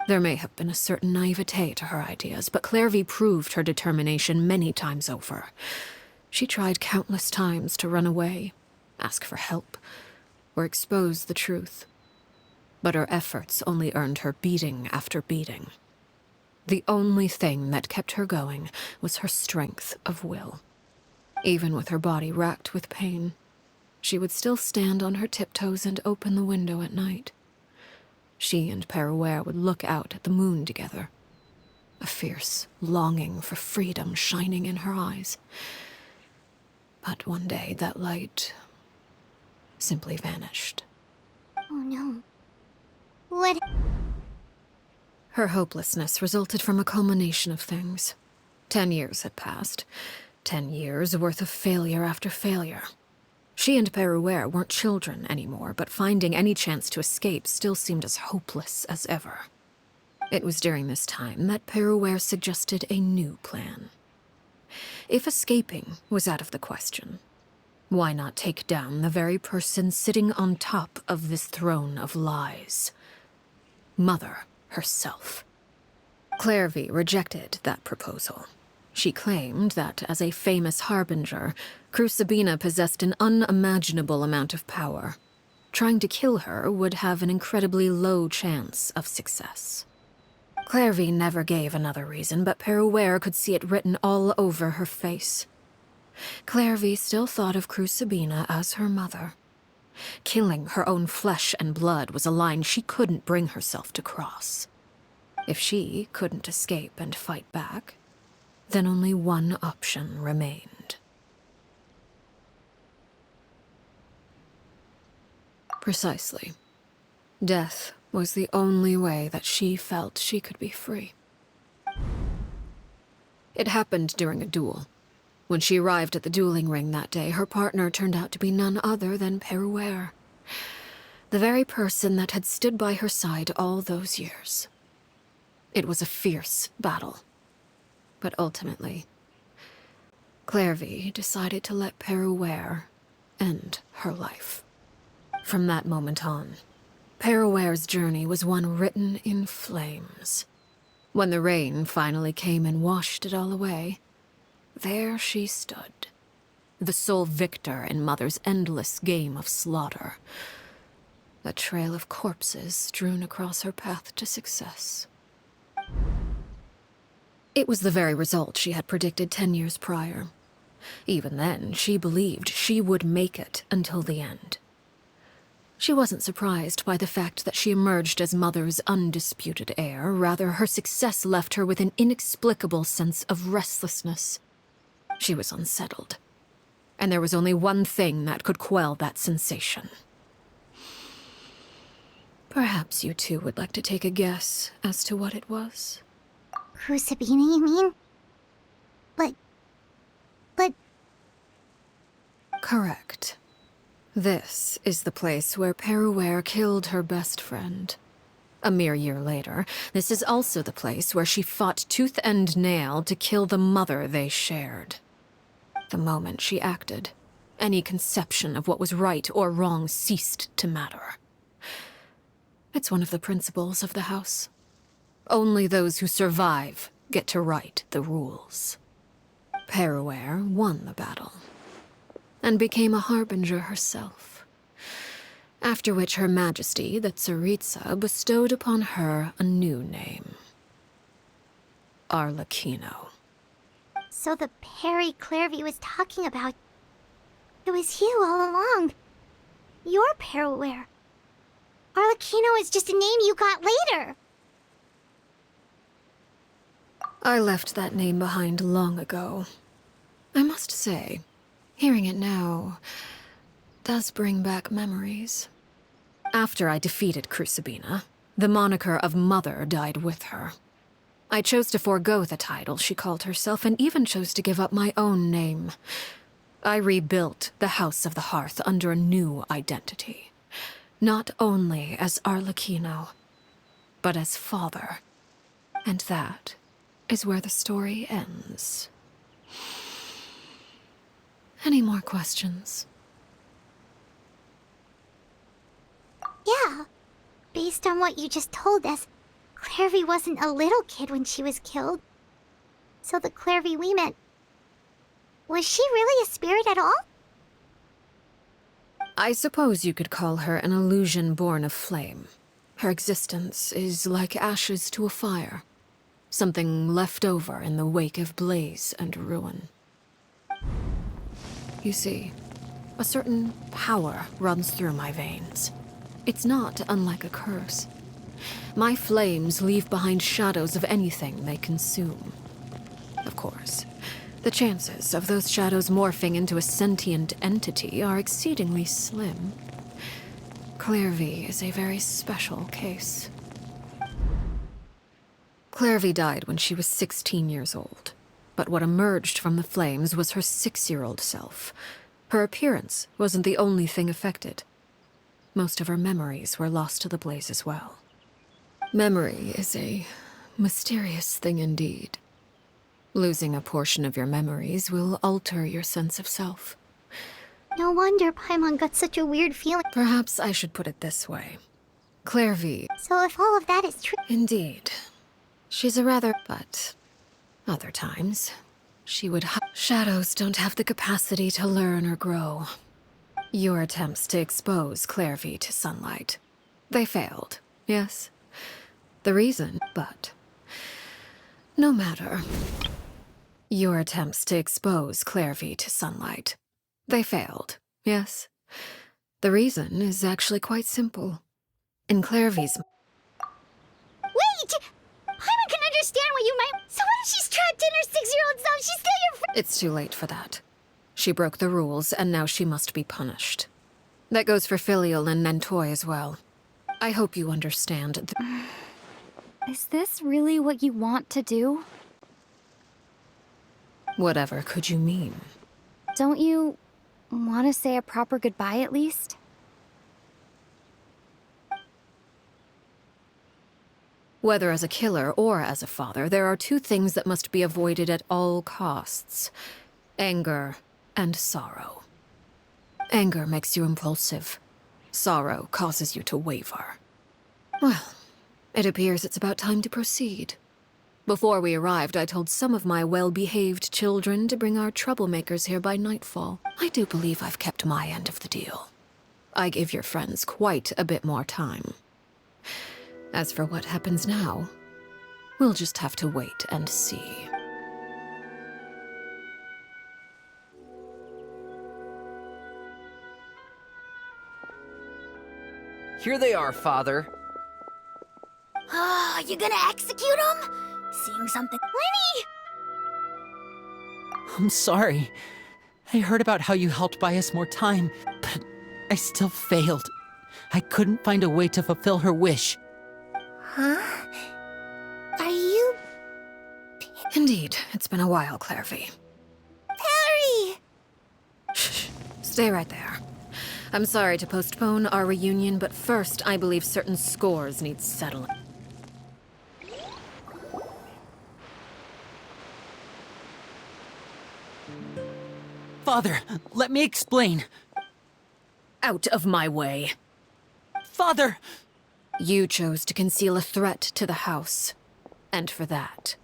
There may have been a certain naivete to her ideas, but Clairvy proved her determination many times over. She tried countless times to run away, ask for help, or expose the truth. But her efforts only earned her beating after beating. The only thing that kept her going was her strength of will. Even with her body racked with pain, she would still stand on her tiptoes and open the window at night. She and Peruere would look out at the moon together, a fierce longing for freedom shining in her eyes. But one day that light simply vanished. Oh no. What? Her hopelessness resulted from a culmination of things. 10 years had passed. 10 years worth of failure after failure. She and Perouer weren't children anymore, but finding any chance to escape still seemed as hopeless as ever. It was during this time that Perouer suggested a new plan. If escaping was out of the question, why not take down the very person sitting on top of this throne of lies? Mother herself. Clairvy rejected that proposal. She claimed that, as a famous harbinger, Crucibina possessed an unimaginable amount of power. Trying to kill her would have an incredibly low chance of success. Clairvy never gave another reason, but Perouer could see it written all over her face. Clairvy still thought of Crucibina as her mother. Killing her own flesh and blood was a line she couldn't bring herself to cross. If she couldn't escape and fight back, then only one option remained. Precisely. Death was the only way that she felt she could be free. It happened during a duel. When she arrived at the dueling ring that day, her partner turned out to be none other than Perouer, the very person that had stood by her side all those years. It was a fierce battle. But ultimately, Clairvy decided to let Perouer end her life. From that moment on, Perouer's journey was one written in flames. When the rain finally came and washed it all away, there she stood, the sole victor in Mother's endless game of slaughter. A trail of corpses strewn across her path to success. It was the very result she had predicted 10 years prior. Even then, she believed she would make it until the end. She wasn't surprised by the fact that she emerged as Mother's undisputed heir. Rather, her success left her with an inexplicable sense of restlessness. She was unsettled, and there was only one thing that could quell that sensation. Perhaps you two would like to take a guess as to what it was? Crucibina, you mean? But... Correct. This is the place where Perouer killed her best friend. A mere year later, this is also the place where she fought tooth and nail to kill the mother they shared. The moment she acted, any conception of what was right or wrong ceased to matter. It's one of the principles of the house. Only those who survive get to write the rules. Perouer won the battle, and became a harbinger herself. After which Her Majesty, the Tsaritsa, bestowed upon her a new name. Arlecchino. So the Perry Clairvy was talking about... It was you all along. You're Perouer. Arlecchino is just a name you got later. I left that name behind long ago. I must say, hearing it now does bring back memories. After I defeated Crucibina, the moniker of Mother died with her. I chose to forego the title she called herself, and even chose to give up my own name. I rebuilt the House of the Hearth under a new identity. Not only as Arlecchino, but as father. And that is where the story ends. Any more questions? Yeah. Based on what you just told us, Clairvy wasn't a little kid when she was killed. So the Clairvy we met... Was she really a spirit at all? I suppose you could call her an illusion born of flame. Her existence is like ashes to a fire. Something left over in the wake of blaze and ruin. You see, a certain power runs through my veins. It's not unlike a curse. My flames leave behind shadows of anything they consume. Of course, the chances of those shadows morphing into a sentient entity are exceedingly slim. Clairvy is a very special case. Clairvy died when she was 16 years old. But what emerged from the flames was her 6-year-old self. Her appearance wasn't the only thing affected. Most of her memories were lost to the blaze as well. Memory is a mysterious thing indeed. Losing a portion of your memories will alter your sense of self. No wonder Paimon got such a weird feeling. Perhaps I should put it this way. Clairvy. So if all of that is true... Indeed. She's a rather... But other times, she would... Shadows don't have the capacity to learn or grow. Your attempts to expose Clairvy to sunlight. They failed, yes? The reason, but... No matter. Your attempts to expose Clairvy to sunlight. They failed, yes? The reason is actually quite simple. In Clairvy's... Wait! Paimon can understand what you might... So what if she's trapped in her 6-year-old self? She's still your friend! It's too late for that. She broke the rules, and now she must be punished. That goes for Filial and Nantoy as well. I hope you understand. Is this really what you want to do? Whatever could you mean? Don't you want to say a proper goodbye at least? Whether as a killer or as a father, there are 2 things that must be avoided at all costs. Anger and sorrow. Anger makes you impulsive. Sorrow causes you to waver. Well, it appears it's about time to proceed. Before we arrived, I told some of my well-behaved children to bring our troublemakers here by nightfall. I do believe I've kept my end of the deal. I gave your friends quite a bit more time. As for what happens now, we'll just have to wait and see. Here they are, Father. Oh, you gonna execute him? Seeing something... Lenny! I'm sorry. I heard about how you helped buy us more time, but I still failed. I couldn't find a way to fulfill her wish. Huh? Are you... Indeed, it's been a while, Clairvy. Perry! Shh. Stay right there. I'm sorry to postpone our reunion, but first, I believe certain scores need settling. Father, let me explain. Out of my way. Father! You chose to conceal a threat to the house. And for that,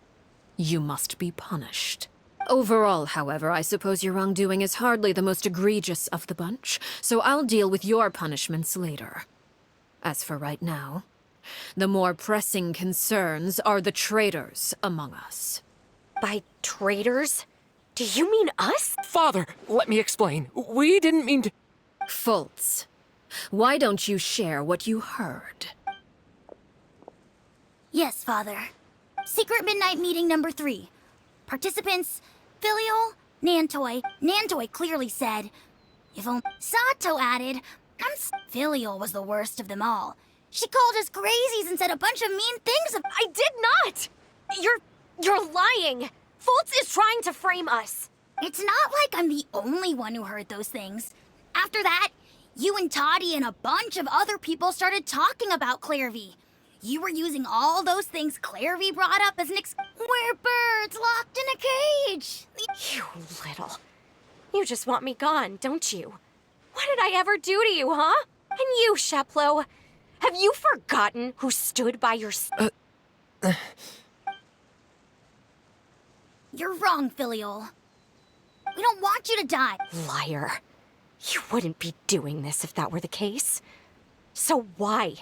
you must be punished. Overall, however, I suppose your wrongdoing is hardly the most egregious of the bunch, so I'll deal with your punishments later. As for right now, the more pressing concerns are the traitors among us. By traitors? Do you mean us? Father, let me explain. We didn't mean to... Fultz, why don't you share what you heard? Yes, Father. Secret midnight meeting number 3. Participants, Filial, Nantoy. Nantoy clearly said, if only... Sato added, Filial was the worst of them all. She called us crazies and said a bunch of mean things I did not! You're lying! Fultz is trying to frame us. It's not like I'm the only one who heard those things. After that, you and Toddy and a bunch of other people started talking about Clairvy. You were using all those things Clairvy brought up as an We're birds locked in a cage. You little... You just want me gone, don't you? What did I ever do to you, huh? And you, Sheplo, have you forgotten who stood by your... You're wrong, Filial. We don't want you to die. Liar. You wouldn't be doing this if that were the case. So why?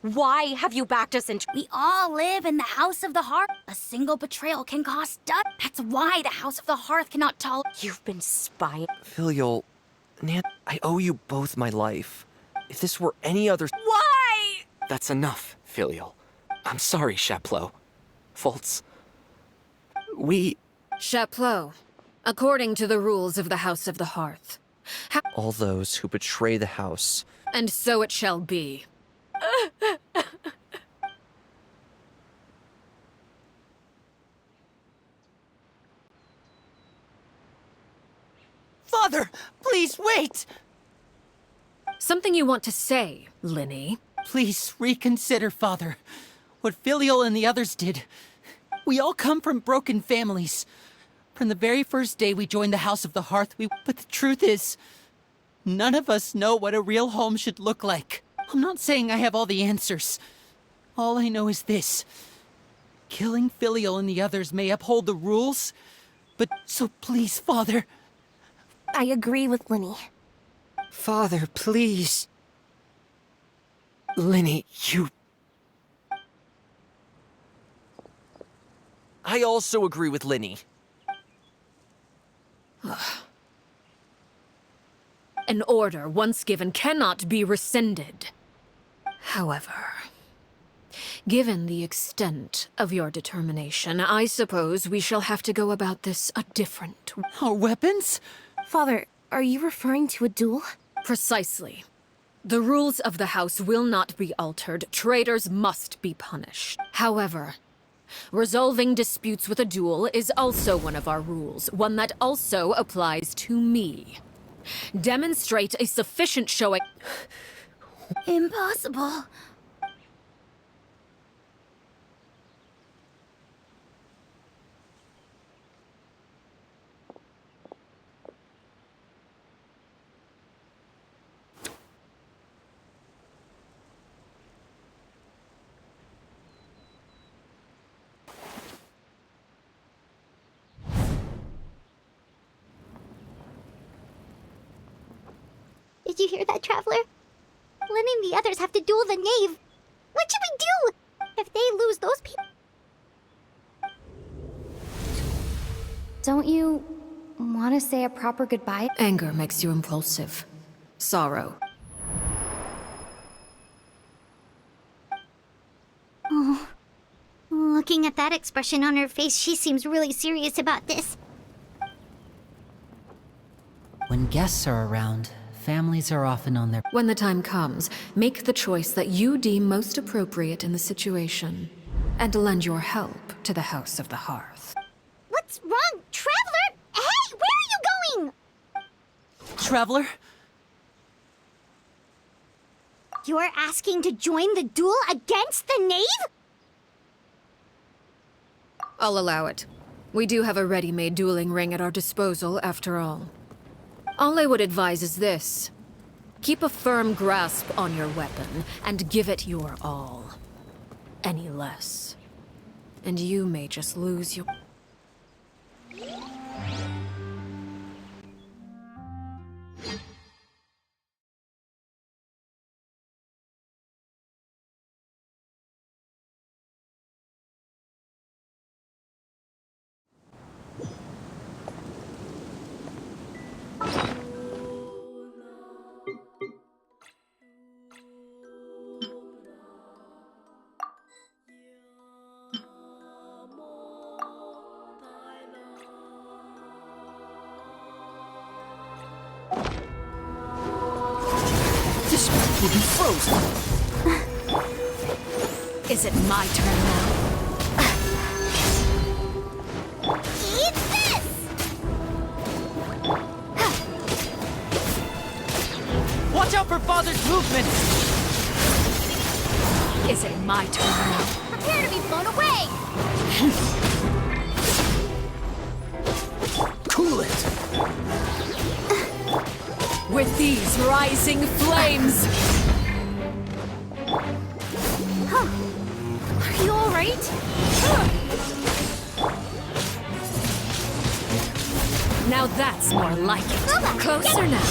Why have you backed us into... We all live in the House of the Hearth. A single betrayal can cost death. That's why the House of the Hearth cannot tolerate... You've been spying... Filial, I owe you both my life. If this were any other... Why? That's enough, Filial. I'm sorry, Sheplo. Fultz. We... Sheplo, according to the rules of the House of the Hearth. All those who betray the house. And so it shall be. please, wait! Something you want to say, Linny? Please reconsider, Father. What Filial and the others did. We all come from broken families. From the very first day we joined the House of the Hearth, but the truth is, none of us know what a real home should look like. I'm not saying I have all the answers. All I know is this. Killing Filial and the others may uphold the rules, but so please, Father. I agree with Linny. Father, please. Linny, you... I also agree with Linny. An order once given cannot be rescinded. However, given the extent of your determination, I suppose we shall have to go about this a different way. Our weapons? Father, are you referring to a duel? Precisely. The rules of the house will not be altered. Traitors must be punished. However, resolving disputes with a duel is also one of our rules, one that also applies to me. Demonstrate a sufficient showing... Impossible. Did you hear that, Traveler? Lenny and the others have to duel the knave. What should we do? If they lose, those people... Don't you want to say a proper goodbye? Anger makes you impulsive. Sorrow. Oh. Looking at that expression on her face, she seems really serious about this. When guests are around, families are often on their... When the time comes, make the choice that you deem most appropriate in the situation, and lend your help to the House of the Hearth. What's wrong? Traveler! Hey, where are you going? Traveler? You're asking to join the duel against the knave? I'll allow it. We do have a ready-made dueling ring at our disposal, after all. All I would advise is this. Keep a firm grasp on your weapon, and give it your all. Any less, and you may just lose your... Will be frozen. Is it my turn now? Eat this! Watch out for Father's movement! Is it my turn now? Prepare to be blown away! Cool it! With these rising flames! Are you alright? Now that's more like it. Closer now.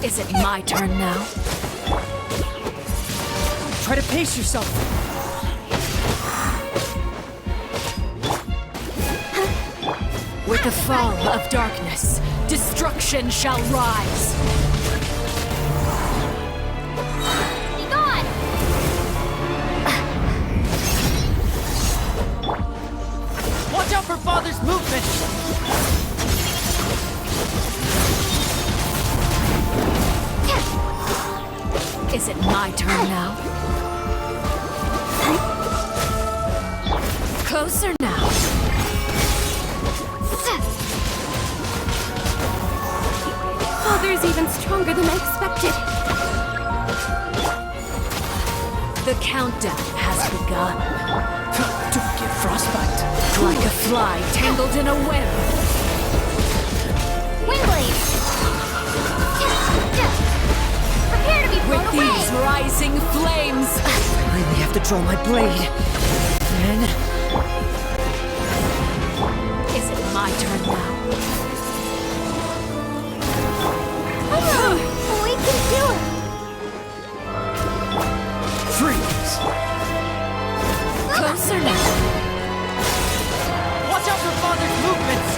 Is it my turn now? Try to pace yourself. With the fall of darkness, destruction shall rise. Be gone! Watch out for Father's movement! Is it my turn now? Closer now. Father's even stronger than I expected. The countdown has begun. Don't get frostbite. Like a fly tangled in a web. Windblade! Prepare to be blown With away! these rising flames. I really have to draw my blade. Then Is it my turn now? We can do it! freeze. Closer now. Watch out for Father's movements!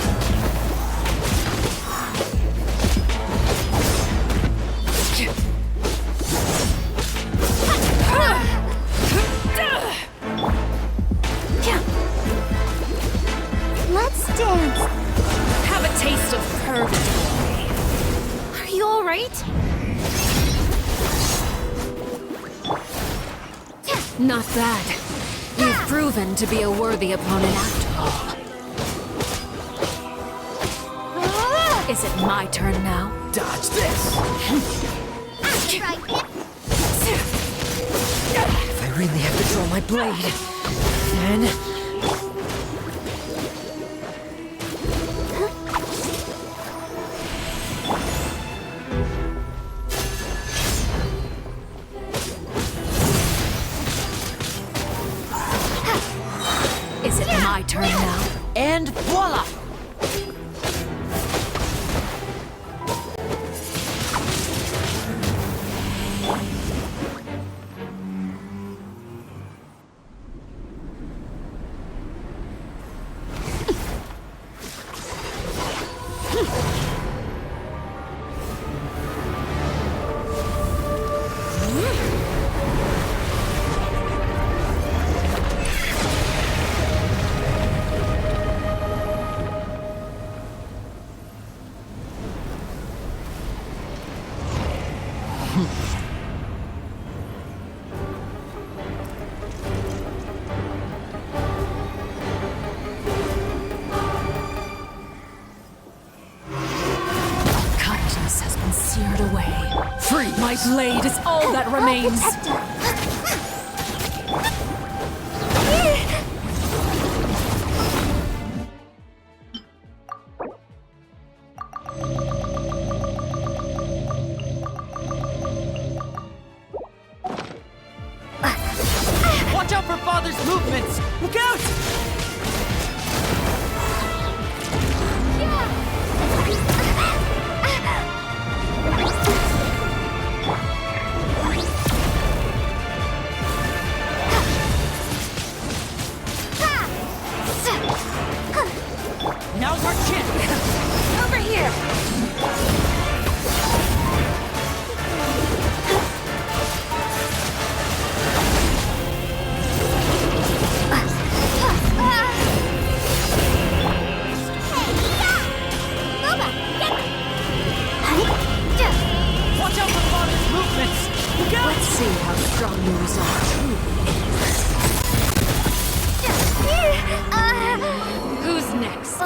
Let's dance! Have a taste of purgatory. Are you alright? Not bad. You've proven to be a worthy opponent after all. Is it my turn now? Dodge this! If I really have to draw my blade, then Is it my turn now? And voila! Kindness has been seared away. Free! My blade is all that remains. Watch out for Father's movements! Look out! Now's our chance! Over here! Watch out for Father's movements! Look out! Let's see how strong your resolve truly is. Who's next?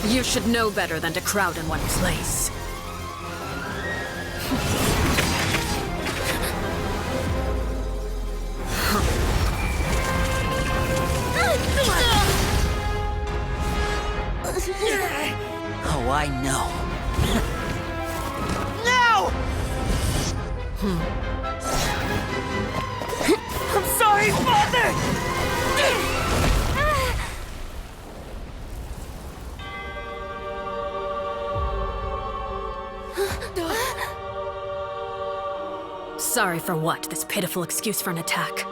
You should know better than to crowd in one place. Oh, I know. I'm sorry, Father! Sorry for what? This pitiful excuse for an attack.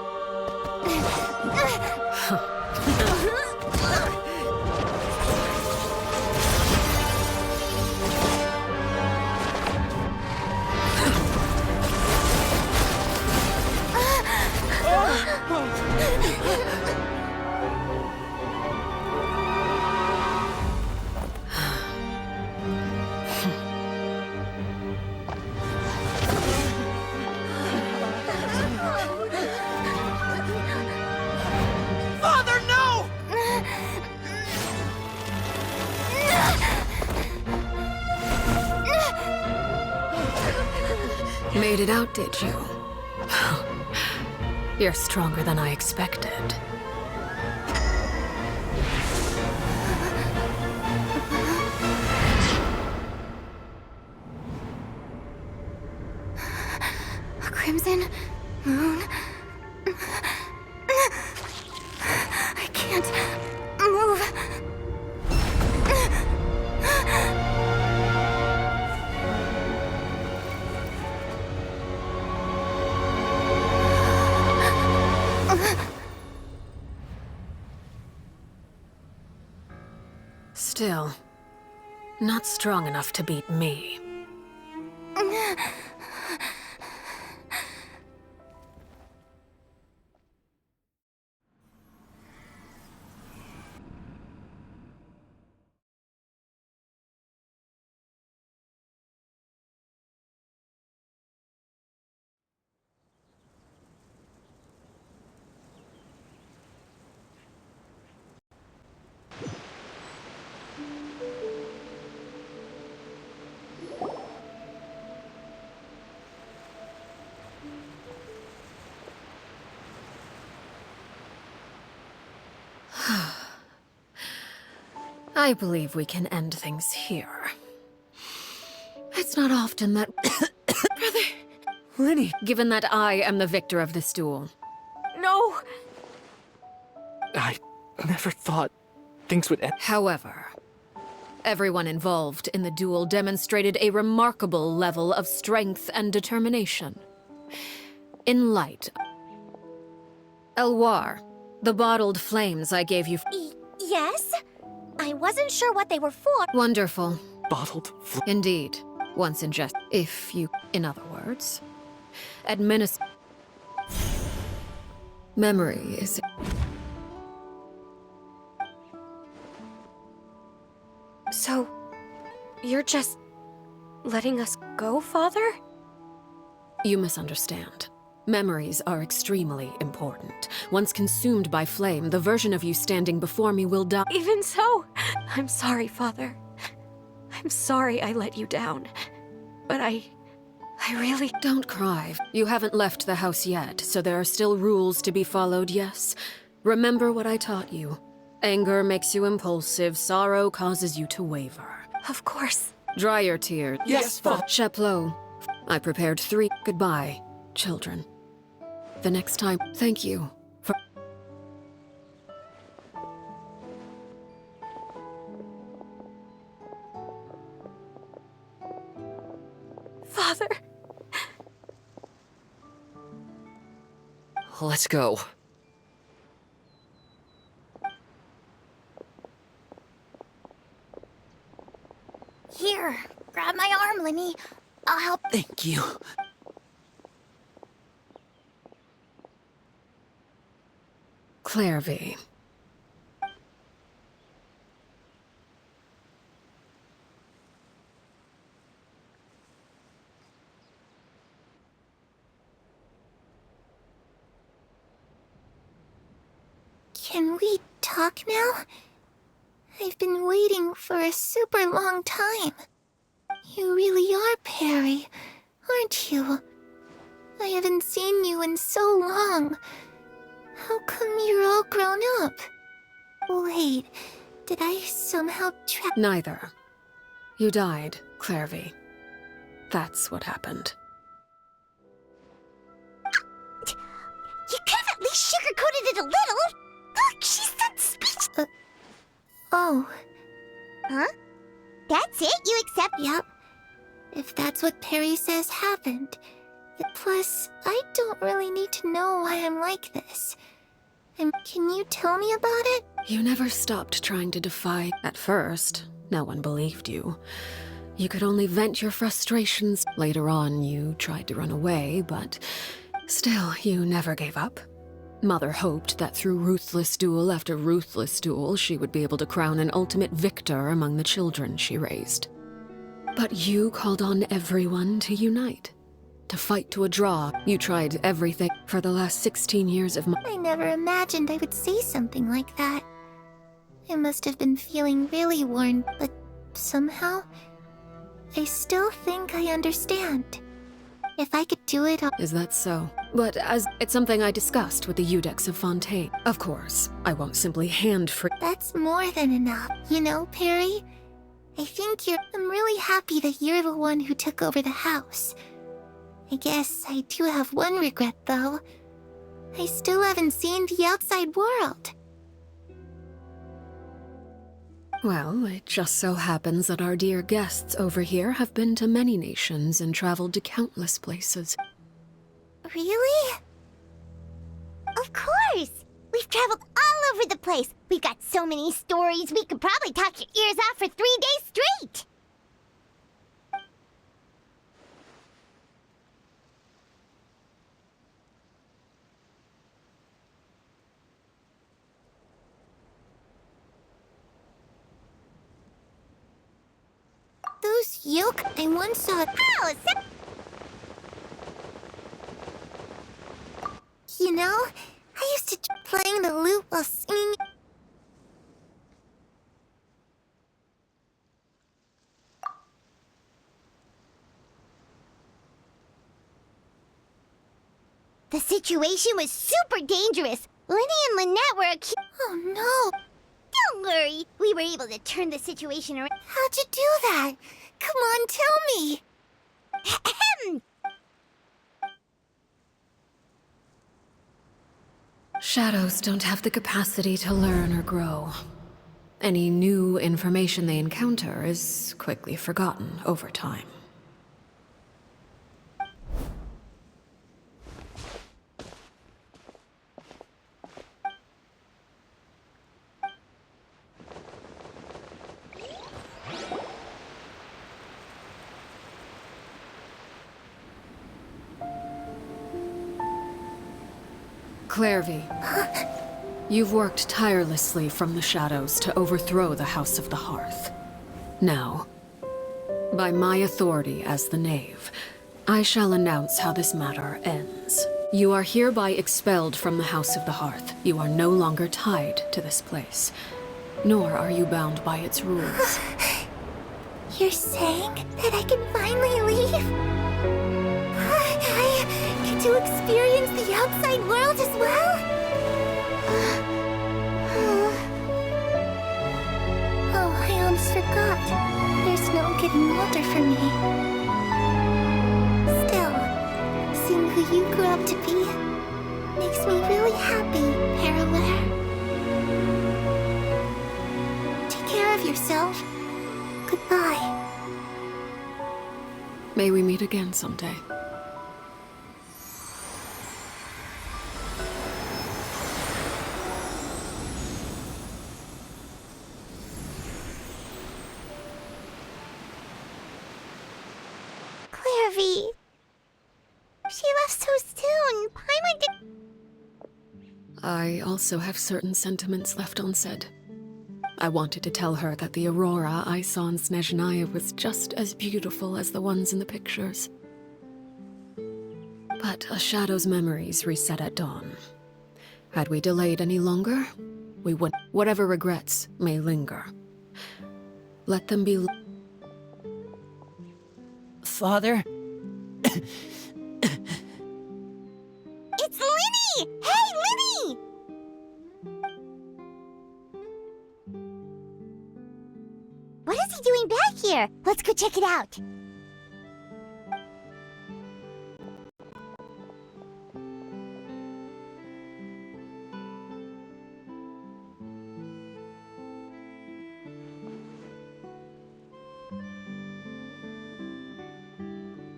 Made it out, did you? You're stronger than I expected. A crimson moon. I can't move. Still, not strong enough to beat me. I believe we can end things here. It's not often that... Brother... Lenny! Given that I am the victor of this duel. No! I never thought things would end. However, everyone involved in the duel demonstrated a remarkable level of strength and determination. In light... Elwar, the bottled flames I gave you... Yes? I wasn't sure what they were for. Wonderful. Bottled Indeed. Once ingest... If you... In other words... Administer... Memory is... So, you're just letting us go, Father? You misunderstand. Memories are extremely important. Once consumed by flame, the version of you standing before me will die. Even so, I'm sorry, Father. I'm sorry I let you down. But I really... Don't cry. You haven't left the house yet, so there are still rules to be followed, yes? Remember what I taught you. Anger makes you impulsive, sorrow causes you to waver. Of course. Dry your tears. Yes, Father. Chaplot, I prepared 3. Goodbye, children. The next time, thank you for... Father. Let's go. Here, grab my arm, Lenny. I'll help. Thank you. Clairvy. Can we talk now? I've been waiting for a super long time. You really are Perry, aren't you? I haven't seen you in so long. How come you're all grown up? Wait, did I somehow trap? Neither. You died, Clairvy. That's what happened. You could have at least sugarcoated it a little. Look, she said speech. Oh. Huh? That's it? You accept? Yep. If that's what Perry says happened. Plus, I don't really need to know why I'm like this. Can you tell me about it? You never stopped trying to defy. At first, no one believed you. You could only vent your frustrations. Later on, you tried to run away, but still, you never gave up. Mother hoped that through ruthless duel after ruthless duel, she would be able to crown an ultimate victor among the children she raised. But you called on everyone to unite. To fight to a draw. You tried everything for the last 16 years of my... I never imagined I would say something like that. I must have been feeling really worn, but somehow, I still think I understand. If I could do it, Is that so? But as it's something I discussed with the Eudex of Fontaine. Of course, I won't simply hand free. that's more than enough. You know, Perry? I'm really happy that you're the one who took over the house. I guess I do have one regret, though. I still haven't seen the outside world. Well, it just so happens that our dear guests over here have been to many nations and traveled to countless places. Really? Of course! We've traveled all over the place. We've got so many stories, we could probably talk your ears off for 3 days straight! Those yoke I once saw. Oh, You know, I used to playing the lute while singing. the situation was super dangerous. Lenny and Lynette were Oh no! Don't worry, we were able to turn the situation around. How'd you do that? Come on, tell me! Shadows don't have the capacity to learn or grow. Any new information they encounter is quickly forgotten over time. Clairvy, you've worked tirelessly from the shadows to overthrow the House of the Hearth. Now, by my authority as the Knave, I shall announce how this matter ends. You are hereby expelled from the House of the Hearth. You are no longer tied to this place, nor are you bound by its rules. You're saying that I can finally leave? I get to experience the outside world as well? Oh, I almost forgot. There's no getting older for me. Still, seeing who you grew up to be makes me really happy, Parallel. Take care of yourself. Goodbye. May we meet again someday. Clairvy. She left so soon. Paimon did. I also have certain sentiments left unsaid. I wanted to tell her that the aurora I saw in Snezhnaya was just as beautiful as the ones in the pictures. But a shadow's memories reset at dawn. Had we delayed any longer, we would. Whatever regrets may linger, let them be. Father? It's Linny! Hey, Linny! What is he doing back here? Let's go check it out.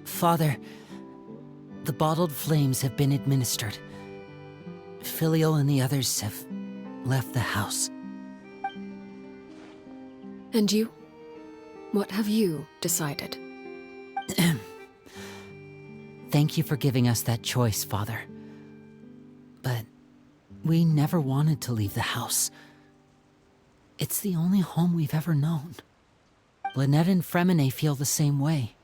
Father, the bottled flames have been administered. Filial and the others have left the house. And you? What have you decided? Thank you for giving us that choice, Father. But we never wanted to leave the house. It's the only home we've ever known. Lynette and Fremine feel the same way.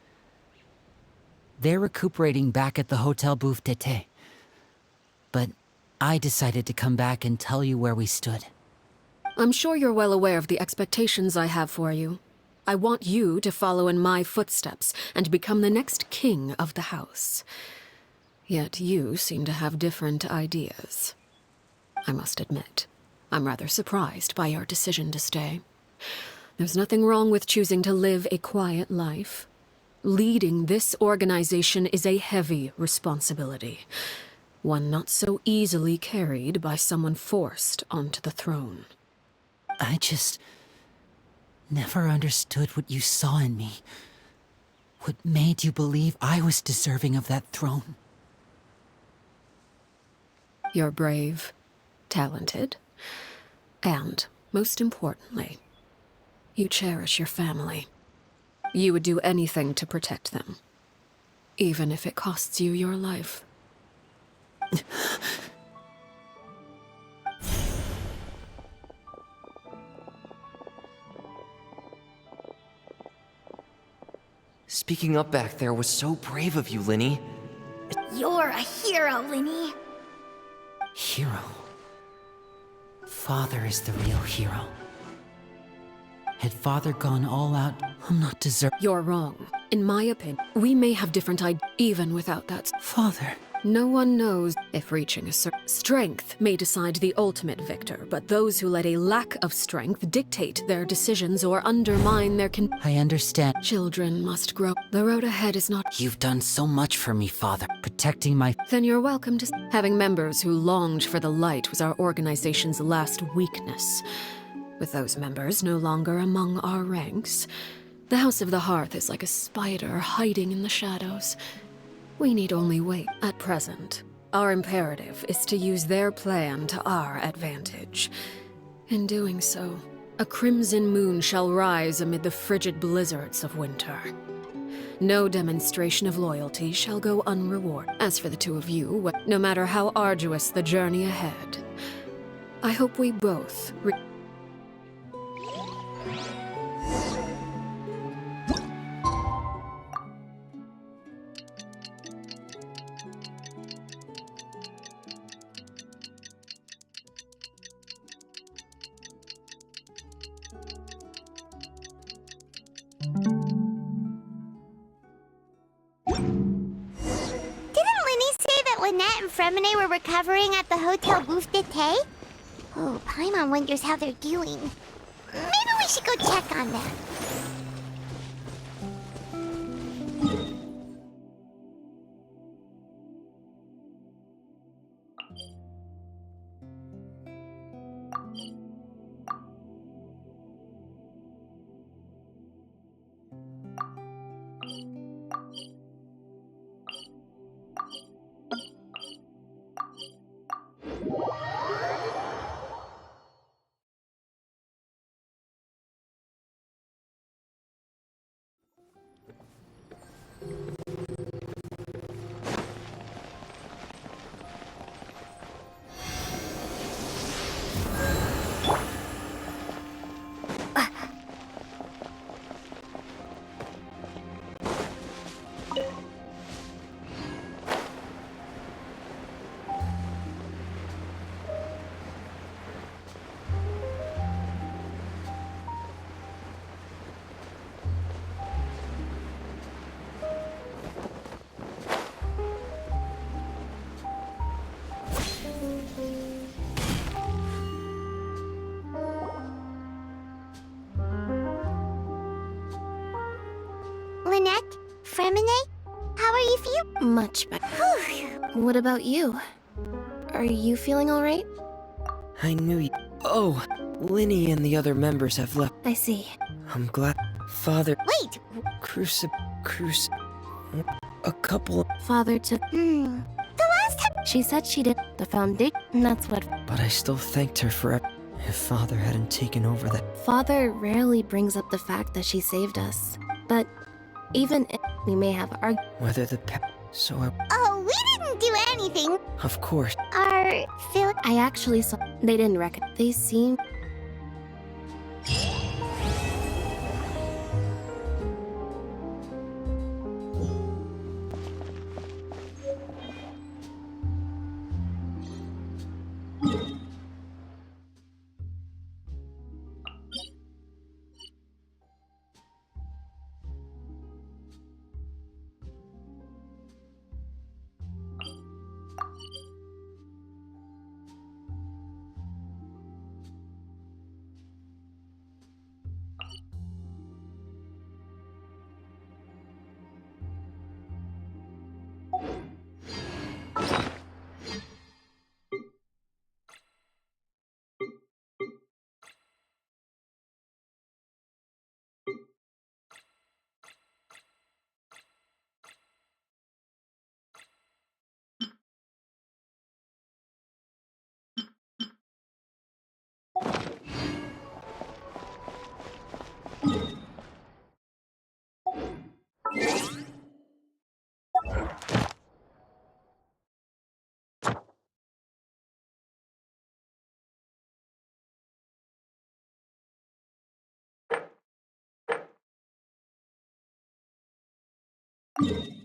They're recuperating back at the Hotel Bouffe d'Été. But I decided to come back and tell you where we stood. I'm sure you're well aware of the expectations I have for you. I want you to follow in my footsteps and become the next king of the house. Yet you seem to have different ideas. I must admit, I'm rather surprised by your decision to stay. There's nothing wrong with choosing to live a quiet life. Leading this organization is a heavy responsibility, one not so easily carried by someone forced onto the throne. I just never understood what you saw in me. What made you believe I was deserving of that throne? You're brave, talented, and, most importantly, you cherish your family. You would do anything to protect them, even if it costs you your life. Speaking up back there was so brave of you, Linny. You're a hero, Linny. Hero. Father is the real hero. Had Father gone all out, I'm not deserving. You're wrong. In my opinion, we may have different ideas, even without that. Father. No one knows if reaching a certain strength may decide the ultimate victor, but those who let a lack of strength dictate their decisions or undermine their I understand. Children must grow. The road ahead is not. You've done so much for me, Father. Protecting my... Then you're welcome to... Having members who longed for the light was our organization's last weakness. With those members no longer among our ranks, the House of the Hearth is like a spider hiding in the shadows. We need only wait. At present, our imperative is to use their plan to our advantage. In doing so, a crimson moon shall rise amid the frigid blizzards of winter. No demonstration of loyalty shall go unrewarded. As for the two of you, no matter how arduous the journey ahead, I hope we both... Lynette and Fremine were recovering at the Hotel Bouffe d'été? Oh, Paimon wonders how they're doing. Maybe we should go check on them. Lynette? Fremine? How are you feeling? Much better. What about you? Are you feeling all right? I knew you. Oh, Linny and the other members have left. I see. I'm glad. Father. Wait! A couple of... Father took... The last time... She said she did the foundation, that's what... But I still thanked her for... If Father hadn't taken over that... Father rarely brings up the fact that she saved us. But even if we may have argued... Whether the So Oh, we didn't do anything. Of course. Our... Phil... I actually saw... They didn't reckon. They seem... Huh?